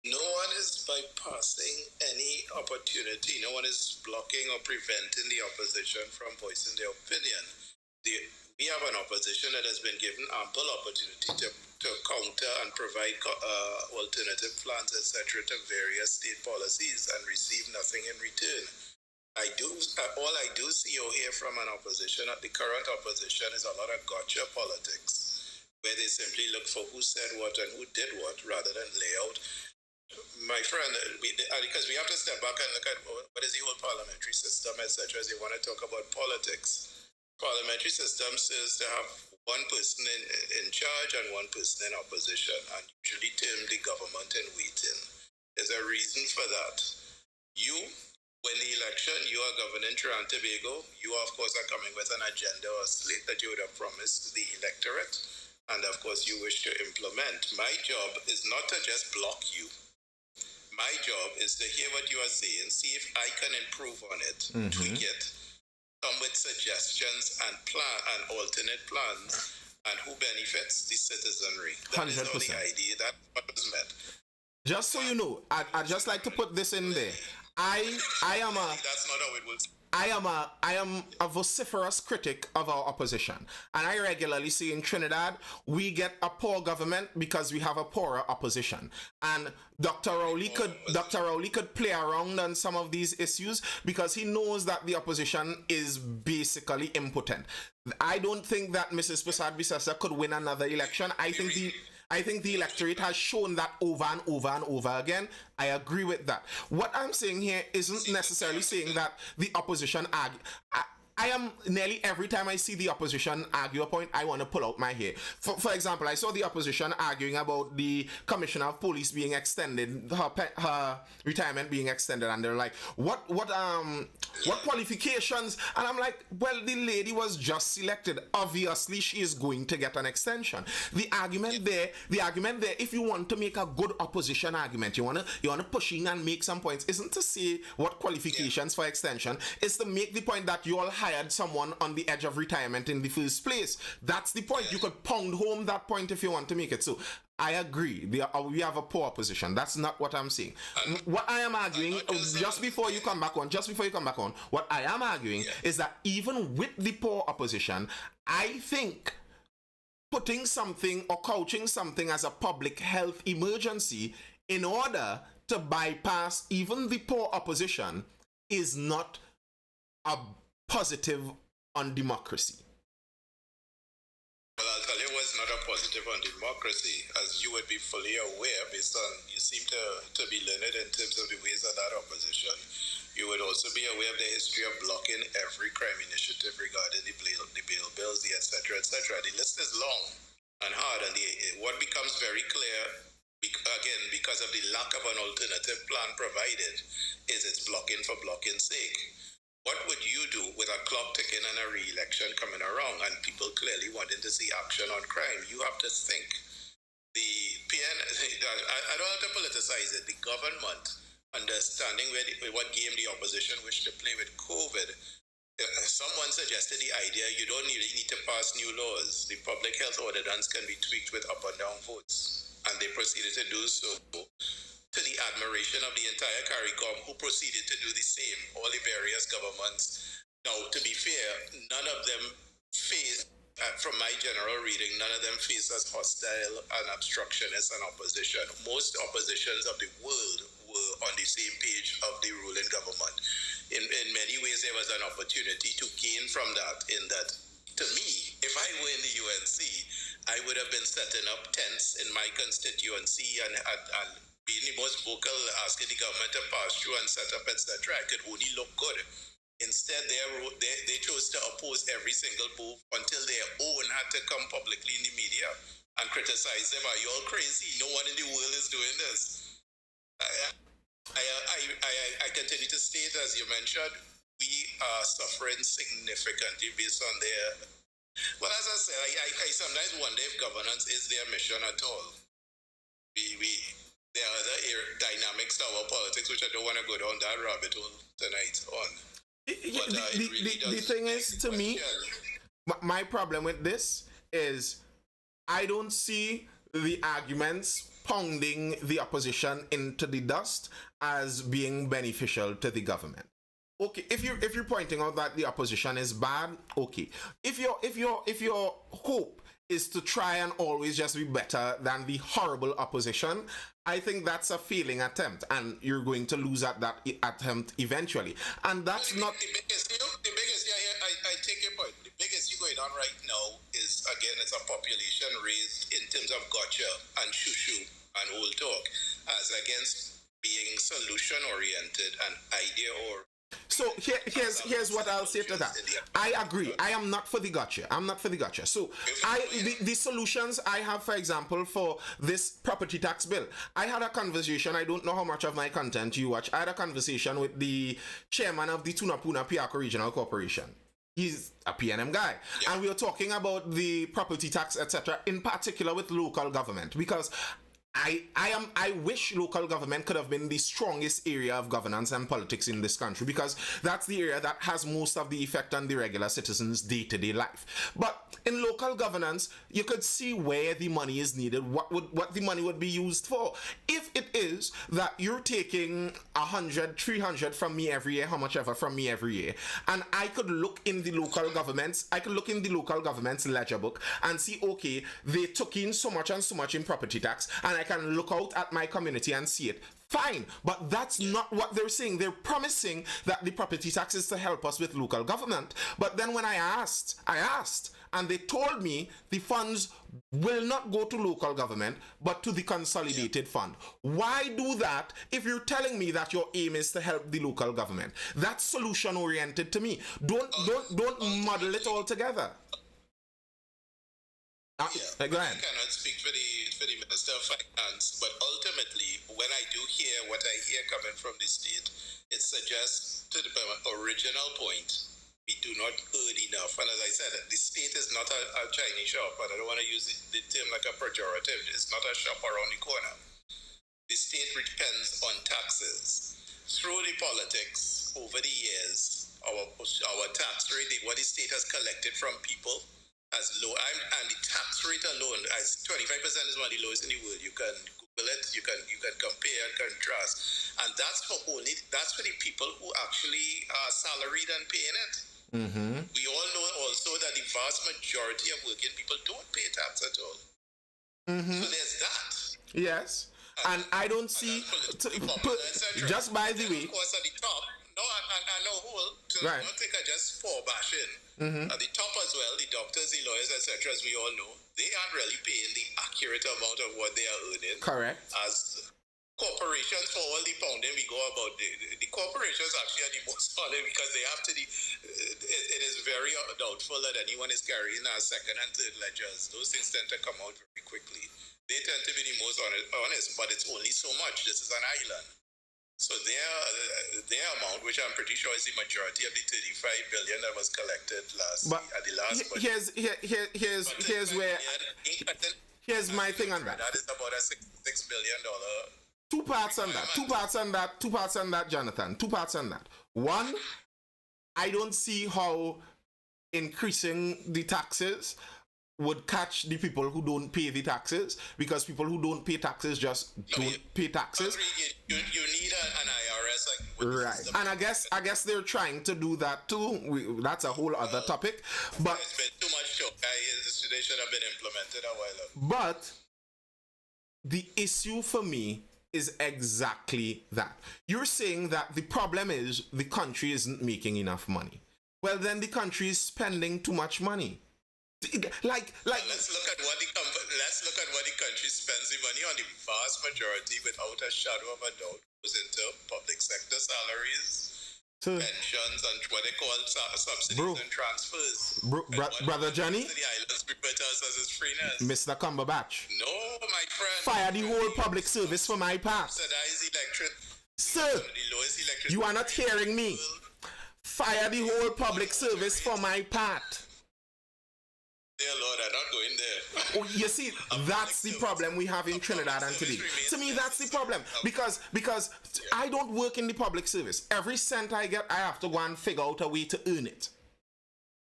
No one is bypassing any opportunity. No one is blocking or preventing the opposition from voicing their opinion. We have an opposition that has been given ample opportunity to counter and provide alternative plans, etc., to various state policies and receive nothing in return. All I do see or hear from an opposition, the current opposition, is a lot of gotcha politics, where they simply look for who said what and who did what rather than lay out. My friend, because we have to step back and look at what is the whole parliamentary system, etc., as they want to talk about politics. Parliamentary system says to have one person in charge and one person in opposition, and usually term the government in waiting. There's a reason for that. You, when the election, you are governing Trinidad and Tobago, you, of course, are coming with an agenda or slate that you would have promised the electorate, and, of course, you wish to implement. My job is not to just block you. My job is to hear what you are saying, see if I can improve on it, tweak it, come with suggestions and alternate plans, and who benefits the citizenry. That 100%. Is all the idea that was meant. Just so you know, I'd just like to put this in there. I am a. That's not how it will. I am a vociferous critic of our opposition, and I regularly see in Trinidad we get a poor government because we have a poorer opposition. And Dr. Rowley could play around on some of these issues because he knows that the opposition is basically impotent. I don't think that Mrs. Prasad Bisesa could win another election. I think the electorate has shown that over and over and over again. I agree with that. What I'm saying here isn't necessarily saying that the opposition I am nearly every time I see the opposition argue a point, I want to pull out my hair. For example, I saw the opposition arguing about the commissioner of police being extended, her retirement being extended, and they're like, what qualifications? And I'm like, well, the lady was just selected. Obviously, she is going to get an extension. The argument there, if you want to make a good opposition argument, you wanna push in and make some points, isn't to say what qualifications for extension, is to make the point that you all hired someone on the edge of retirement in the first place. That's the point. You could pound home that point if you want to make it. So I agree. We have a poor opposition. That's not what I'm saying. What I am arguing, just before you come back on, what I am arguing is that even with the poor opposition, I think putting something or couching something as a public health emergency in order to bypass even the poor opposition is not a positive on democracy. Well, I'll tell you what's not a positive on democracy, as you would be fully aware, based on you seem to be learned in terms of the ways of that opposition. You would also be aware of the history of blocking every crime initiative regarding the bail bills, the etc., etc. The list is long and hard, and what becomes very clear, again, because of the lack of an alternative plan provided, is it's blocking for blocking's sake. What would you do with a clock ticking and a re-election coming around and people clearly wanting to see action on crime? You have to think. The PN, I don't have to politicize it. The government, understanding what game the opposition wished to play with COVID, someone suggested the idea you don't really need to pass new laws. The public health ordinance can be tweaked with up and down votes. And they proceeded to do so, to the admiration of the entire CARICOM, who proceeded to do the same, all the various governments. Now, to be fair, none of them faced, from my general reading, none of them faced as hostile and obstructionist and opposition. Most oppositions of the world were on the same page of the ruling government. In many ways, there was an opportunity to gain from that, in that, to me, if I were in the UNC, I would have been setting up tents in my constituency and being the most vocal, asking the government to pass through and set up, etc., it could only look good. Instead, they chose to oppose every single move until their own had to come publicly in the media and criticize them. Are you all crazy? No one in the world is doing this. I continue to state, as you mentioned, we are suffering significantly based on their. Well, as I said, I sometimes wonder if governance is their mission at all. There are other dynamics to our politics, which I don't want to go down that rabbit hole tonight on. But, the thing is, to me, my problem with this is I don't see the arguments pounding the opposition into the dust as being beneficial to the government. Okay, if you're pointing out that the opposition is bad, okay. If your hope is to try and always just be better than the horrible opposition, I think that's a failing attempt, and you're going to lose at that attempt eventually. And that's not the biggest. I take your point. The biggest issue going on right now is, again, it's a population raised in terms of gotcha and shoo and old talk, as against being solution oriented and idea or. So here's what I'll say to that. I agree. I am not for the gotcha. I'm not for the gotcha. So the solutions I have, for example, for this property tax bill, I had a conversation. I don't know how much of my content you watch. I had a conversation with the chairman of the Tunapuna Piako Regional Corporation. He's a PNM guy. Yeah. And we were talking about the property tax, etc., in particular with local government, because I wish local government could have been the strongest area of governance and politics in this country, because that's the area that has most of the effect on the regular citizens' day-to-day life. But in local governance, you could see where the money is needed, what the money would be used for. If it is that you're taking 100, 300 from me every year, how much ever from me every year, and I could look in the local government's ledger book and see, okay, they took in so much and so much in property tax, and I can look out at my community and see it. Fine, but that's not what they're saying. They're promising that the property tax is to help us with local government. But then when I asked, and they told me the funds will not go to local government, but to the consolidated fund. Why do that if you're telling me that your aim is to help the local government? That's solution oriented to me. Don't muddle it all together. Go ahead. I cannot speak for the Minister of Finance, but ultimately, when I do hear what I hear coming from the state, it suggests to the original point, we do not earn enough. And as I said, the state is not a Chinese shop, and I don't want to use the term like a pejorative. It's not a shop around the corner. The state depends on taxes. Through the politics over the years, our tax rate, what the state has collected from people, as low, and the tax rate alone, as 25% is one of the lowest in the world. You can Google it, you can compare and contrast, and that's for the people who actually are salaried and paying it. Mm-hmm. We all know also that the vast majority of working people don't pay tax at all. Mm-hmm. So there's that. Yes, and I don't see just by the way. Of course, at the top. No, I know whole. So right. I don't think I just pour bash in. Mm-hmm. At the top as well, the doctors, the lawyers, etc., as we all know, they aren't really paying the accurate amount of what they are earning. Correct. As corporations, for all the pounding we go about, the corporations actually are the most pounding, because they have to. It is very doubtful that anyone is carrying a second and third ledgers. Those things tend to come out very quickly. They tend to be the most honest, but it's only so much. This is an island. So their amount, which I'm pretty sure is the majority of the 35 billion that was collected at the last budget. Here's my thing on that. That is about a $6 billion. Two parts on that, Jonathan. Two parts on that. One, I don't see how increasing the taxes would catch the people who don't pay the taxes, because people who don't pay taxes just don't pay taxes. You need an IRS right, and I guess they're trying to do that too. That's a whole other topic. But it's been too much talk. They should have been implemented a while ago. But the issue for me is exactly that. You're saying that the problem is the country isn't making enough money. Well, then the country is spending too much money. Like let's look at what the let's look at what the country spends the money on. The vast majority, without a shadow of a doubt, goes into public sector salaries, pensions, and what they call subsidies and transfers. Brother Johnny, the islands refer to us as its freeness. Mr. Cumberbatch, No, my friend. fire the whole public service for my part. Subsidize electric. Sir, The lowest electricity. you are not hearing me. Fire the whole public service for my part. Dear Lord, I'm not going there. Oh, you see, that's the problem we have in Trinidad and Tobago. To me, that's the problem because I don't work in the public service. Every cent I get, I have to go and figure out a way to earn it.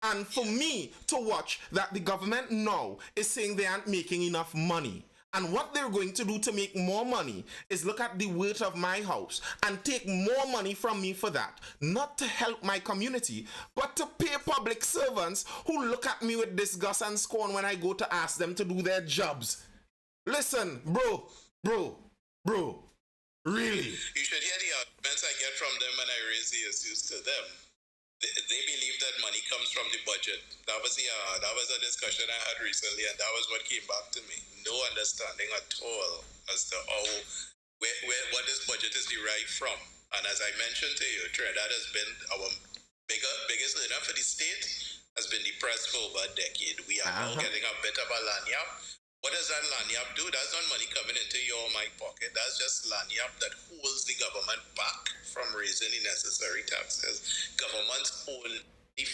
And for me to watch that the government now is saying they aren't making enough money. And what they're going to do to make more money is look at the worth of my house and take more money from me for that. Not to help my community, but to pay public servants who look at me with disgust and scorn when I go to ask them to do their jobs. Listen, bro, really? You should hear the arguments I get from them when I raise the issues to them. They believe that money comes from the budget. That was a discussion I had recently, and that was what came back to me. No understanding at all as to what this budget is derived from. And as I mentioned to you, Trinidad has been our biggest earner for the state, has been depressed for over a decade. We are now getting a bit of a lanyard. What does that lanyard do? That's not money coming into your or my pocket. That's just lanyard that holds the government back from raising the necessary taxes. Governments only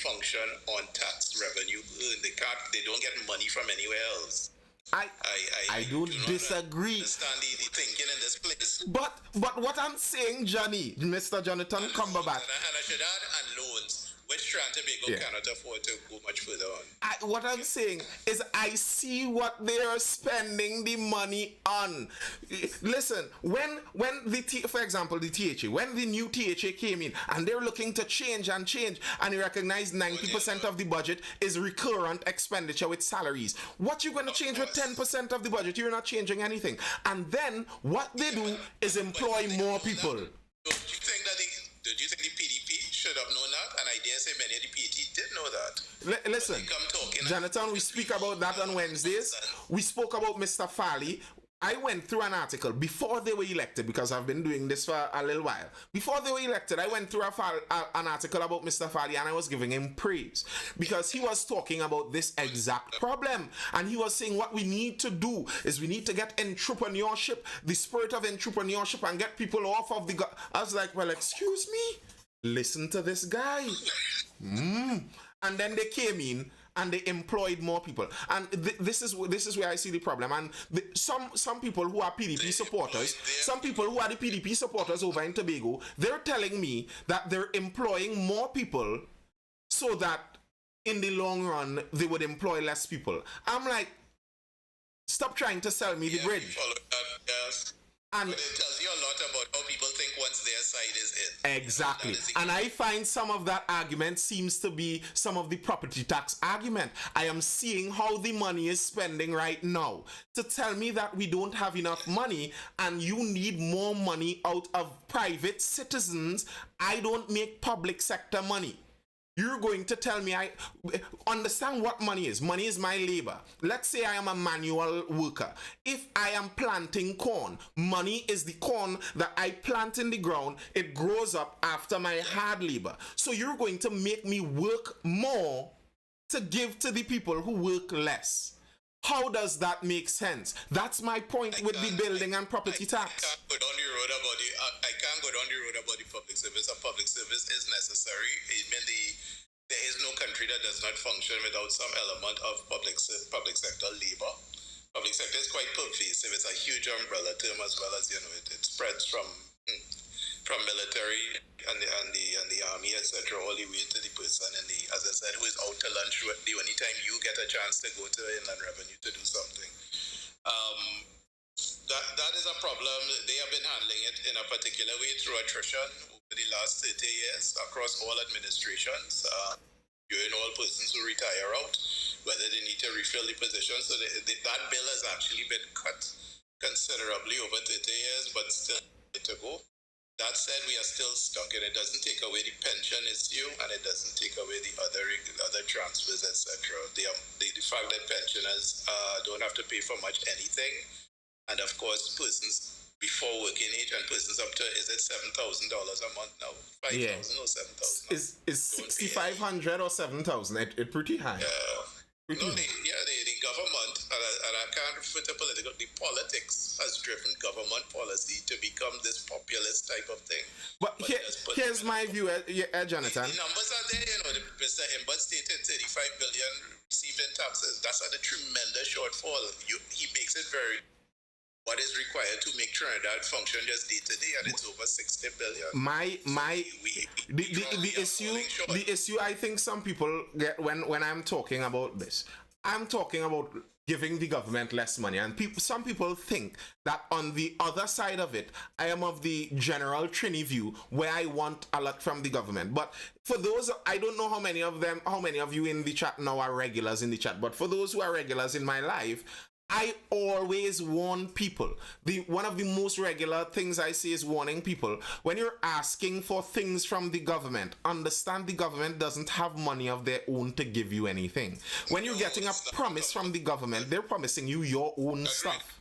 function on tax revenue. They don't get money from anywhere else. I don't disagree. Understand the thinking in this place. But what I'm saying, Johnny, Mr. Jonathan Cumberbatch. And I should add, and loans, which Trinidad cannot afford to go much further on. What I'm saying is I see what they are spending the money on. Listen, when for example, the THA, when the new THA came in and they're looking to change and you recognize 90% of the budget is recurrent expenditure with salaries. What you going to change with 10% of the budget? You're not changing anything. And then what they do is employ more people. Do you think the PDP should have known that? And I dare say many of the PDP did know that. Listen, Jonathan, we speak about that on Wednesdays. We spoke about Mr. Farley. I went through an article before they were elected, because I've been doing this for a little while. Before they were elected, I went through an article about Mr. Farley, and I was giving him praise because he was talking about this exact problem. And he was saying what we need to do is we need to get entrepreneurship, the spirit of entrepreneurship, and get people off of the... I was like, well, excuse me? Listen to this guy. And then they came in and they employed more people, and this is where I see the problem. And some people who are PDP supporters, some people who are the PDP supporters over in Tobago, they're telling me that they're employing more people so that in the long run they would employ less people. I'm like, stop trying to sell me the bridge. And it tells you a lot about how people think once their side is in. Exactly. And I find some of that argument seems to be some of the property tax argument. I am seeing how the money is spending right now to tell me that we don't have enough money and you need more money out of private citizens. I don't make public sector money. You're going to tell me I understand what money is. Money is my labor. Let's say I am a manual worker. If I am planting corn, money is the corn that I plant in the ground. It grows up after my hard labor. So you're going to make me work more to give to the people who work less. How does that make sense? That's my point with the building and property tax. I can't go down the road about the public service. A public service is necessary. There is no country that does not function without some element of public sector labor. Public sector is quite pervasive. It's a huge umbrella term, as well as it spreads from military and the army, etc., all the way to the person as I said, who is out to lunch the only time you get a chance to go to Inland Revenue to do something. That is a problem. They have been handling it in a particular way through attrition over the last 30 years across all administrations. During all persons who retire out, whether they need to refill the position. So that bill has actually been cut considerably over 30 years, but still to go. That said, we are still stuck, and it doesn't take away the pension issue, and it doesn't take away the other transfers, etc. The fact that pensioners don't have to pay for much anything, and of course, persons before working age and persons up to, is it $7,000 a month now? 5,000 or 7,000? Is 6,500 or 7,000? It pretty high. The government, and I can't refer to the politics has driven government policy to become this populist type of thing. But here's my view, Jonathan. The numbers are there, Mr. Imbud stated 35 billion received in taxes. That's a tremendous shortfall. He makes it very, what is required to make Trinidad function just day to day, and it's over 60 billion. The issue I think some people get when I'm talking about this, I'm talking about giving the government less money, and some people think that on the other side of it, I am of the general Trini view where I want a lot from the government. But for those, I don't know how many of you in the chat now are regulars in the chat, but for those who are regulars in my life, I always warn people. One of the most regular things I say is warning people. When you're asking for things from the government, understand the government doesn't have money of their own to give you anything. When you're getting a promise from the government, they're promising you your own stuff.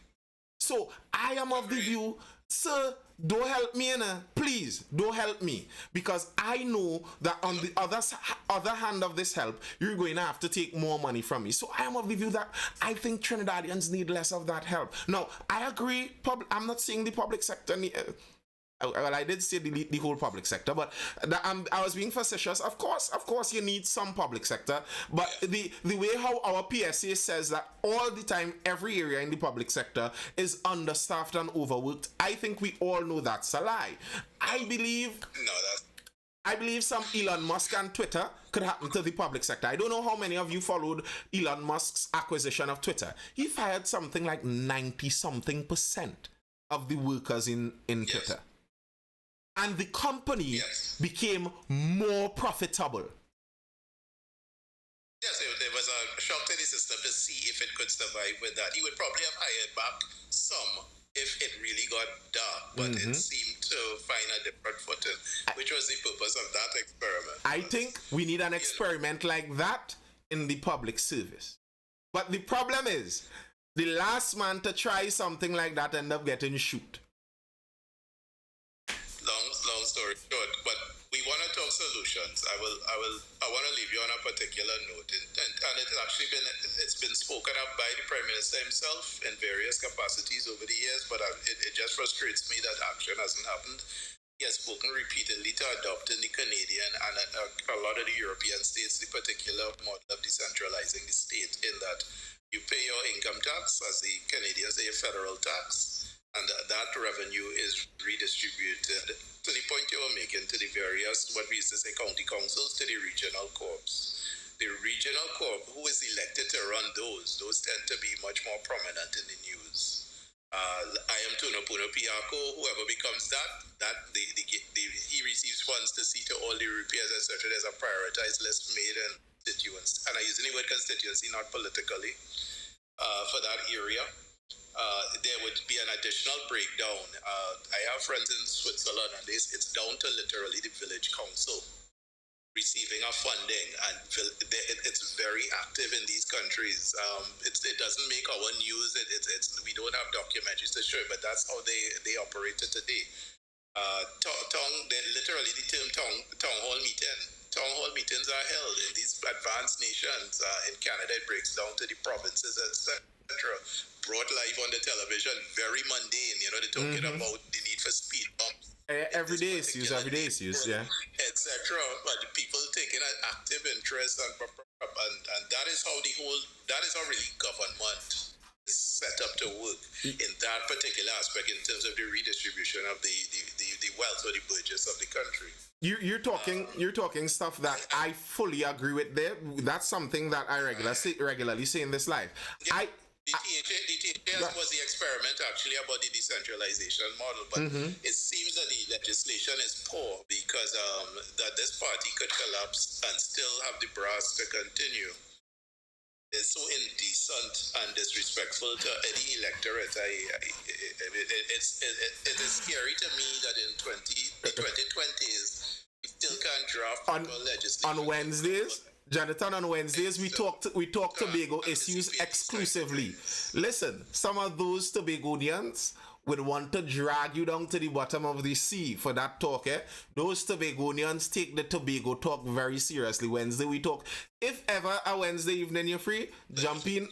So I am of the view, sir, don't help me, please, don't help me. Because I know that on the other hand of this help, you're going to have to take more money from me. So I am of the view that I think Trinidadians need less of that help. Now, I agree, I'm not saying the public sector well, I did say the whole public sector, but I was being facetious. Of course, you need some public sector, but the way how our PSA says that all the time, every area in the public sector is understaffed and overworked, I think we all know that's a lie. I believe some Elon Musk and Twitter could happen to the public sector. I don't know how many of you followed Elon Musk's acquisition of Twitter. He fired something like 90-something% of the workers in Twitter. And the company became more profitable. Yes, there was a shock to the system to see if it could survive with that. He would probably have hired back some if it really got dark, but it seemed to find a different footing, which was the purpose of that experiment. I think we need an experiment like that in the public service. But the problem is, the last man to try something like that ended up getting shoot. Long story short, but we want to talk solutions. I want to leave you on a particular note, and it's been spoken of by the Prime Minister himself in various capacities over the years, but it just frustrates me that action hasn't happened. He has spoken repeatedly to adopting the Canadian and a lot of the European states the particular model of decentralizing the state, in that you pay your income tax, as the Canadians say, federal tax, and that revenue is redistributed to the point you were making to the various, what we used to say, county councils, to the regional corps. The regional corp, who is elected to run those tend to be much more prominent in the news. I am Tunopuno Piako, whoever becomes he receives funds to see to all the repairs, etc. There's a prioritized list made in constituents, and I use the word constituency, not politically, for that area. There would be an additional breakdown. I have friends in Switzerland, and it's down to literally the village council receiving a funding, and it's very active in these countries. It doesn't make our news. We don't have documentaries to show it, but that's how they operate it today. Literally the term town hall meeting. Town hall meetings are held in these advanced nations. In Canada, it breaks down to the provinces, etc. Brought live on the television, very mundane. They're talking about the need for speed bumps. Everyday issues, yeah. Etc. But the people taking an active interest, and that is how really government is set up to work in that particular aspect in terms of the redistribution of the wealth or the budgets of the country. You're talking stuff that I fully agree with there. That's something that I regularly say in this live. Yeah. The THA was the experiment actually about the decentralization model, but it seems that the legislation is poor because that this party could collapse and still have the brass to continue. is so indecent and disrespectful to any electorate. It is scary to me that in the 2020s we still can't draft legislation. On Wednesdays, Jonathan, on Wednesdays we talk Tobago issues exclusively. Listen, some of those Tobagonians would want to drag you down to the bottom of the sea for that talk, eh? Those Tobagonians take the Tobago talk very seriously. Wednesday we talk. If ever a Wednesday evening you're free, jump in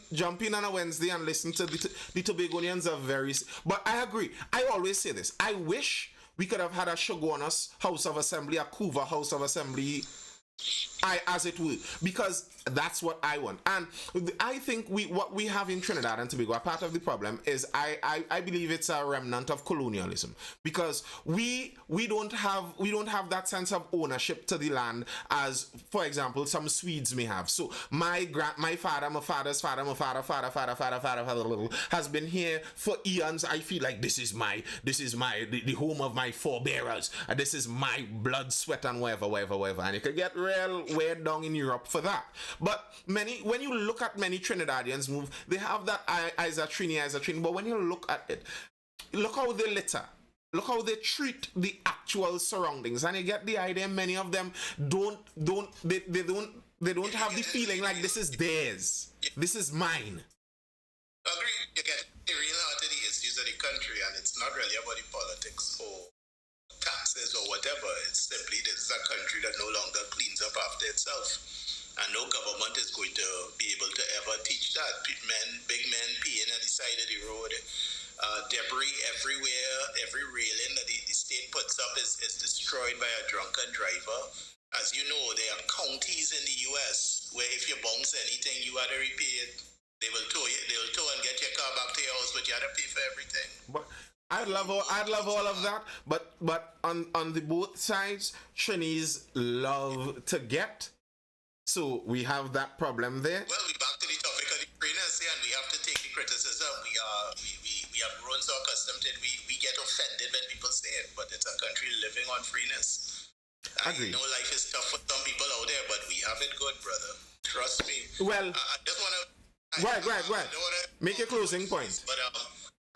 on a Wednesday and listen to the Tobagonians are very... But I agree. I always say this. I wish we could have had a Shogunas House of Assembly, a Kuva House of Assembly, as it would, because that's what I want. And I think what we have in Trinidad and Tobago, a part of the problem is I believe it's a remnant of colonialism, because we don't have that sense of ownership to the land as, for example, some Swedes may have. So my father, my father's father, my father has been here for eons. I feel like this is the home of my forebearers. This is my blood, sweat, and whatever. And it could get real weird down in Europe for that. But when you look at many Trinidadians move, they have that Isa Trini. But when you look at it, look how they litter. Look how they treat the actual surroundings, and you get the idea. Many of them don't have the feeling like this is theirs. This is mine. Agree. You get the real heart of the issues of the country, and it's not really about the politics or taxes or whatever. It's simply this is a country that no longer cleans up after itself. And no government is going to be able to ever teach that. Big men peeing on the side of the road, debris everywhere, every railing that the state puts up is destroyed by a drunken driver. As you know, there are counties in the U.S. where if you bounce anything, you had to repay it. They will tow and get your car back to your house, but you had to pay for everything. But I'd love all of that, but on the both sides, Trinis love to get. So we have that problem there. Well, we're back to the topic of the freeness, and we have to take the criticism. We have grown so accustomed to it. We get offended when people say it, but it's a country living on freeness. I agree. know life is tough for some people out there, but we have it good, brother. Trust me. Well, I just want to... Right. Make your closing point. But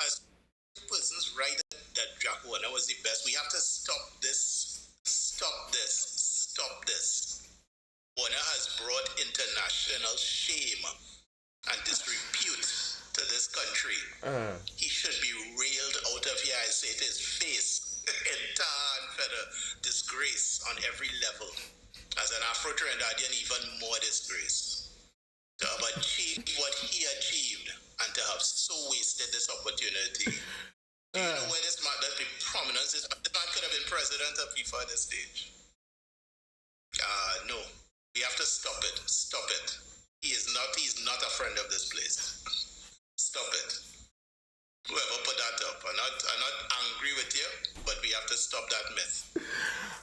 as the person's right that Jack Warner was the best, we have to stop this. Warner has brought international shame and disrepute to this country. He should be railed out of here. I say it, his face in tar and feather. Disgrace on every level. As an Afro-Trinidadian, even more disgrace. To have achieved what he achieved and to have so wasted this opportunity. Do you know where this man, the prominence is? The man could have been president of FIFA at this stage. No. We have to stop it. Stop it. He's not a friend of this place. Stop it. Whoever put that up. I'm not angry with you, but we have to stop that myth.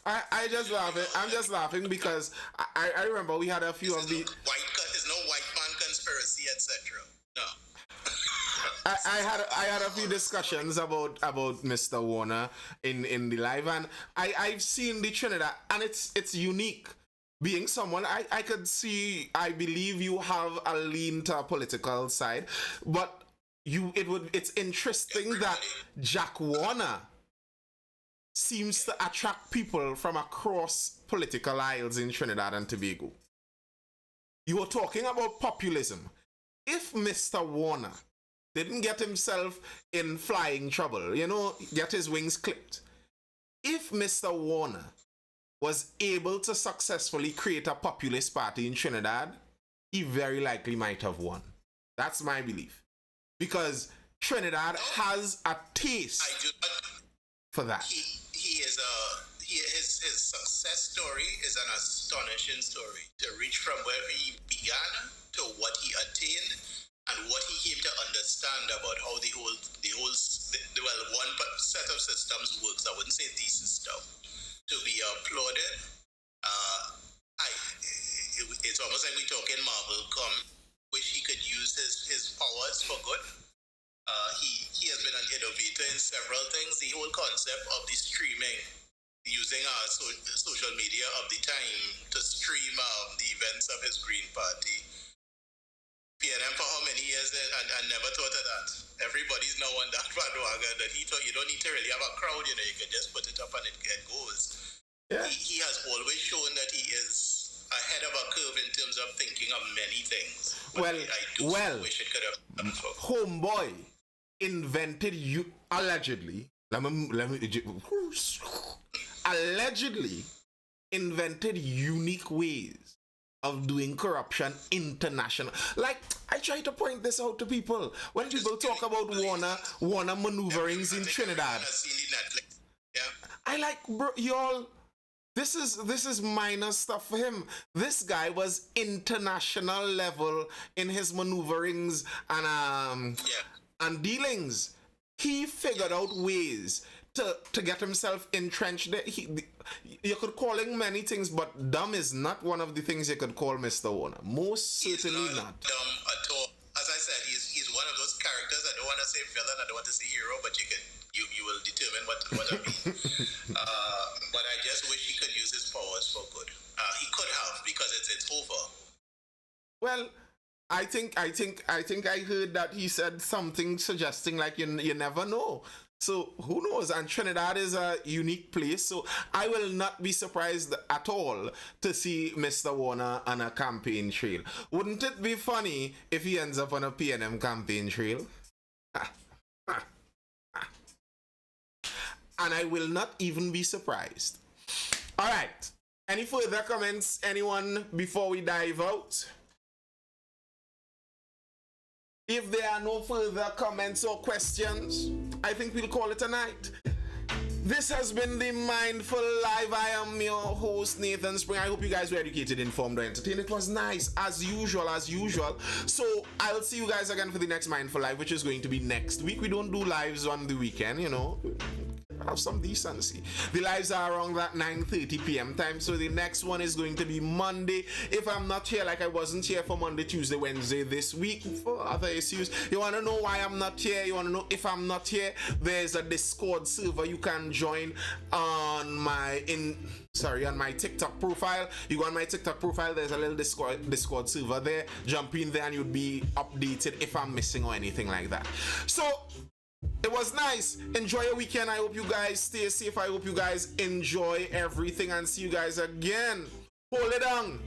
I just laugh. I'm just laughing because I remember we had a few of the... There's no white man conspiracy, etc. No. I had a few discussions about Mr. Warner in the live, and I've seen the Trinidad, and it's unique. Being someone, I could see, I believe you have a lean to a political side, but it's interesting that Jack Warner seems to attract people from across political aisles in Trinidad and Tobago. You were talking about populism. If Mr. Warner didn't get himself in flying trouble, get his wings clipped, if Mr. Warner was able to successfully create a populist party in Trinidad, he very likely might have won. That's my belief. Because Trinidad has a taste for that. His success story is an astonishing story. To reach from where he began to what he attained and what he came to understand about how the whole one set of systems works. I wouldn't say the system. To be applauded. It's almost like we talk in Marvel. Wish he could use his powers for good. He has been an innovator in several things. The whole concept of the streaming, using our social media of the time to stream the events of his Green Party. PNM for how many years and never thought of that. Everybody's now on that bandwagon that he thought you don't need to really have a crowd, you know, you can just put it up and it goes. Yeah. He has always shown that he is ahead of a curve in terms of thinking of many things. But I do wish it could have done so. Homeboy invented allegedly invented unique ways of doing corruption international. Like, I try to point this out to people. When people talk about Warner maneuverings in Trinidad, I like, bro, y'all, this is minor stuff for him. This guy was international level in his maneuverings and dealings. He figured out ways to get himself entrenched there. You could call him many things, but dumb is not one of the things you could call Mr. Warner. Most certainly not. Dumb at all. As I said, he's one of those characters. I don't want to say villain, I don't want to say hero, but you will determine what I mean. But I just wish he could use his powers for good. He could have, because it's over. Well, I think I heard that he said something suggesting like you never know. So who knows? And Trinidad is a unique place, so I will not be surprised at all to see Mr. Warner on a campaign trail. Wouldn't it be funny if he ends up on a PNM campaign trail? And I will not even be surprised. All right. Any further comments, anyone, before we dive out? If there are no further comments or questions, I think we'll call it a night. This has been the Mindful Live. I am your host, Nathan Spring. I hope you guys were educated, informed, or entertained. It was nice, as usual. So I'll see you guys again for the next Mindful Live, which is going to be next week. We don't do lives on the weekend, you know. Have some decency. The lives are around that 9:30 p.m. time, so the next one is going to be Monday. If I'm not here, like I wasn't here for Monday, Tuesday, Wednesday this week for other issues, you want to know why I'm not here, you want to know if I'm not here, there's a Discord server you can join on my TikTok profile. You go on my TikTok profile, there's a little Discord server there. Jump in there and you'll be updated if I'm missing or anything like that. So it was nice. Enjoy your weekend. I hope you guys stay safe. I hope you guys enjoy everything and see you guys again. Hold it down.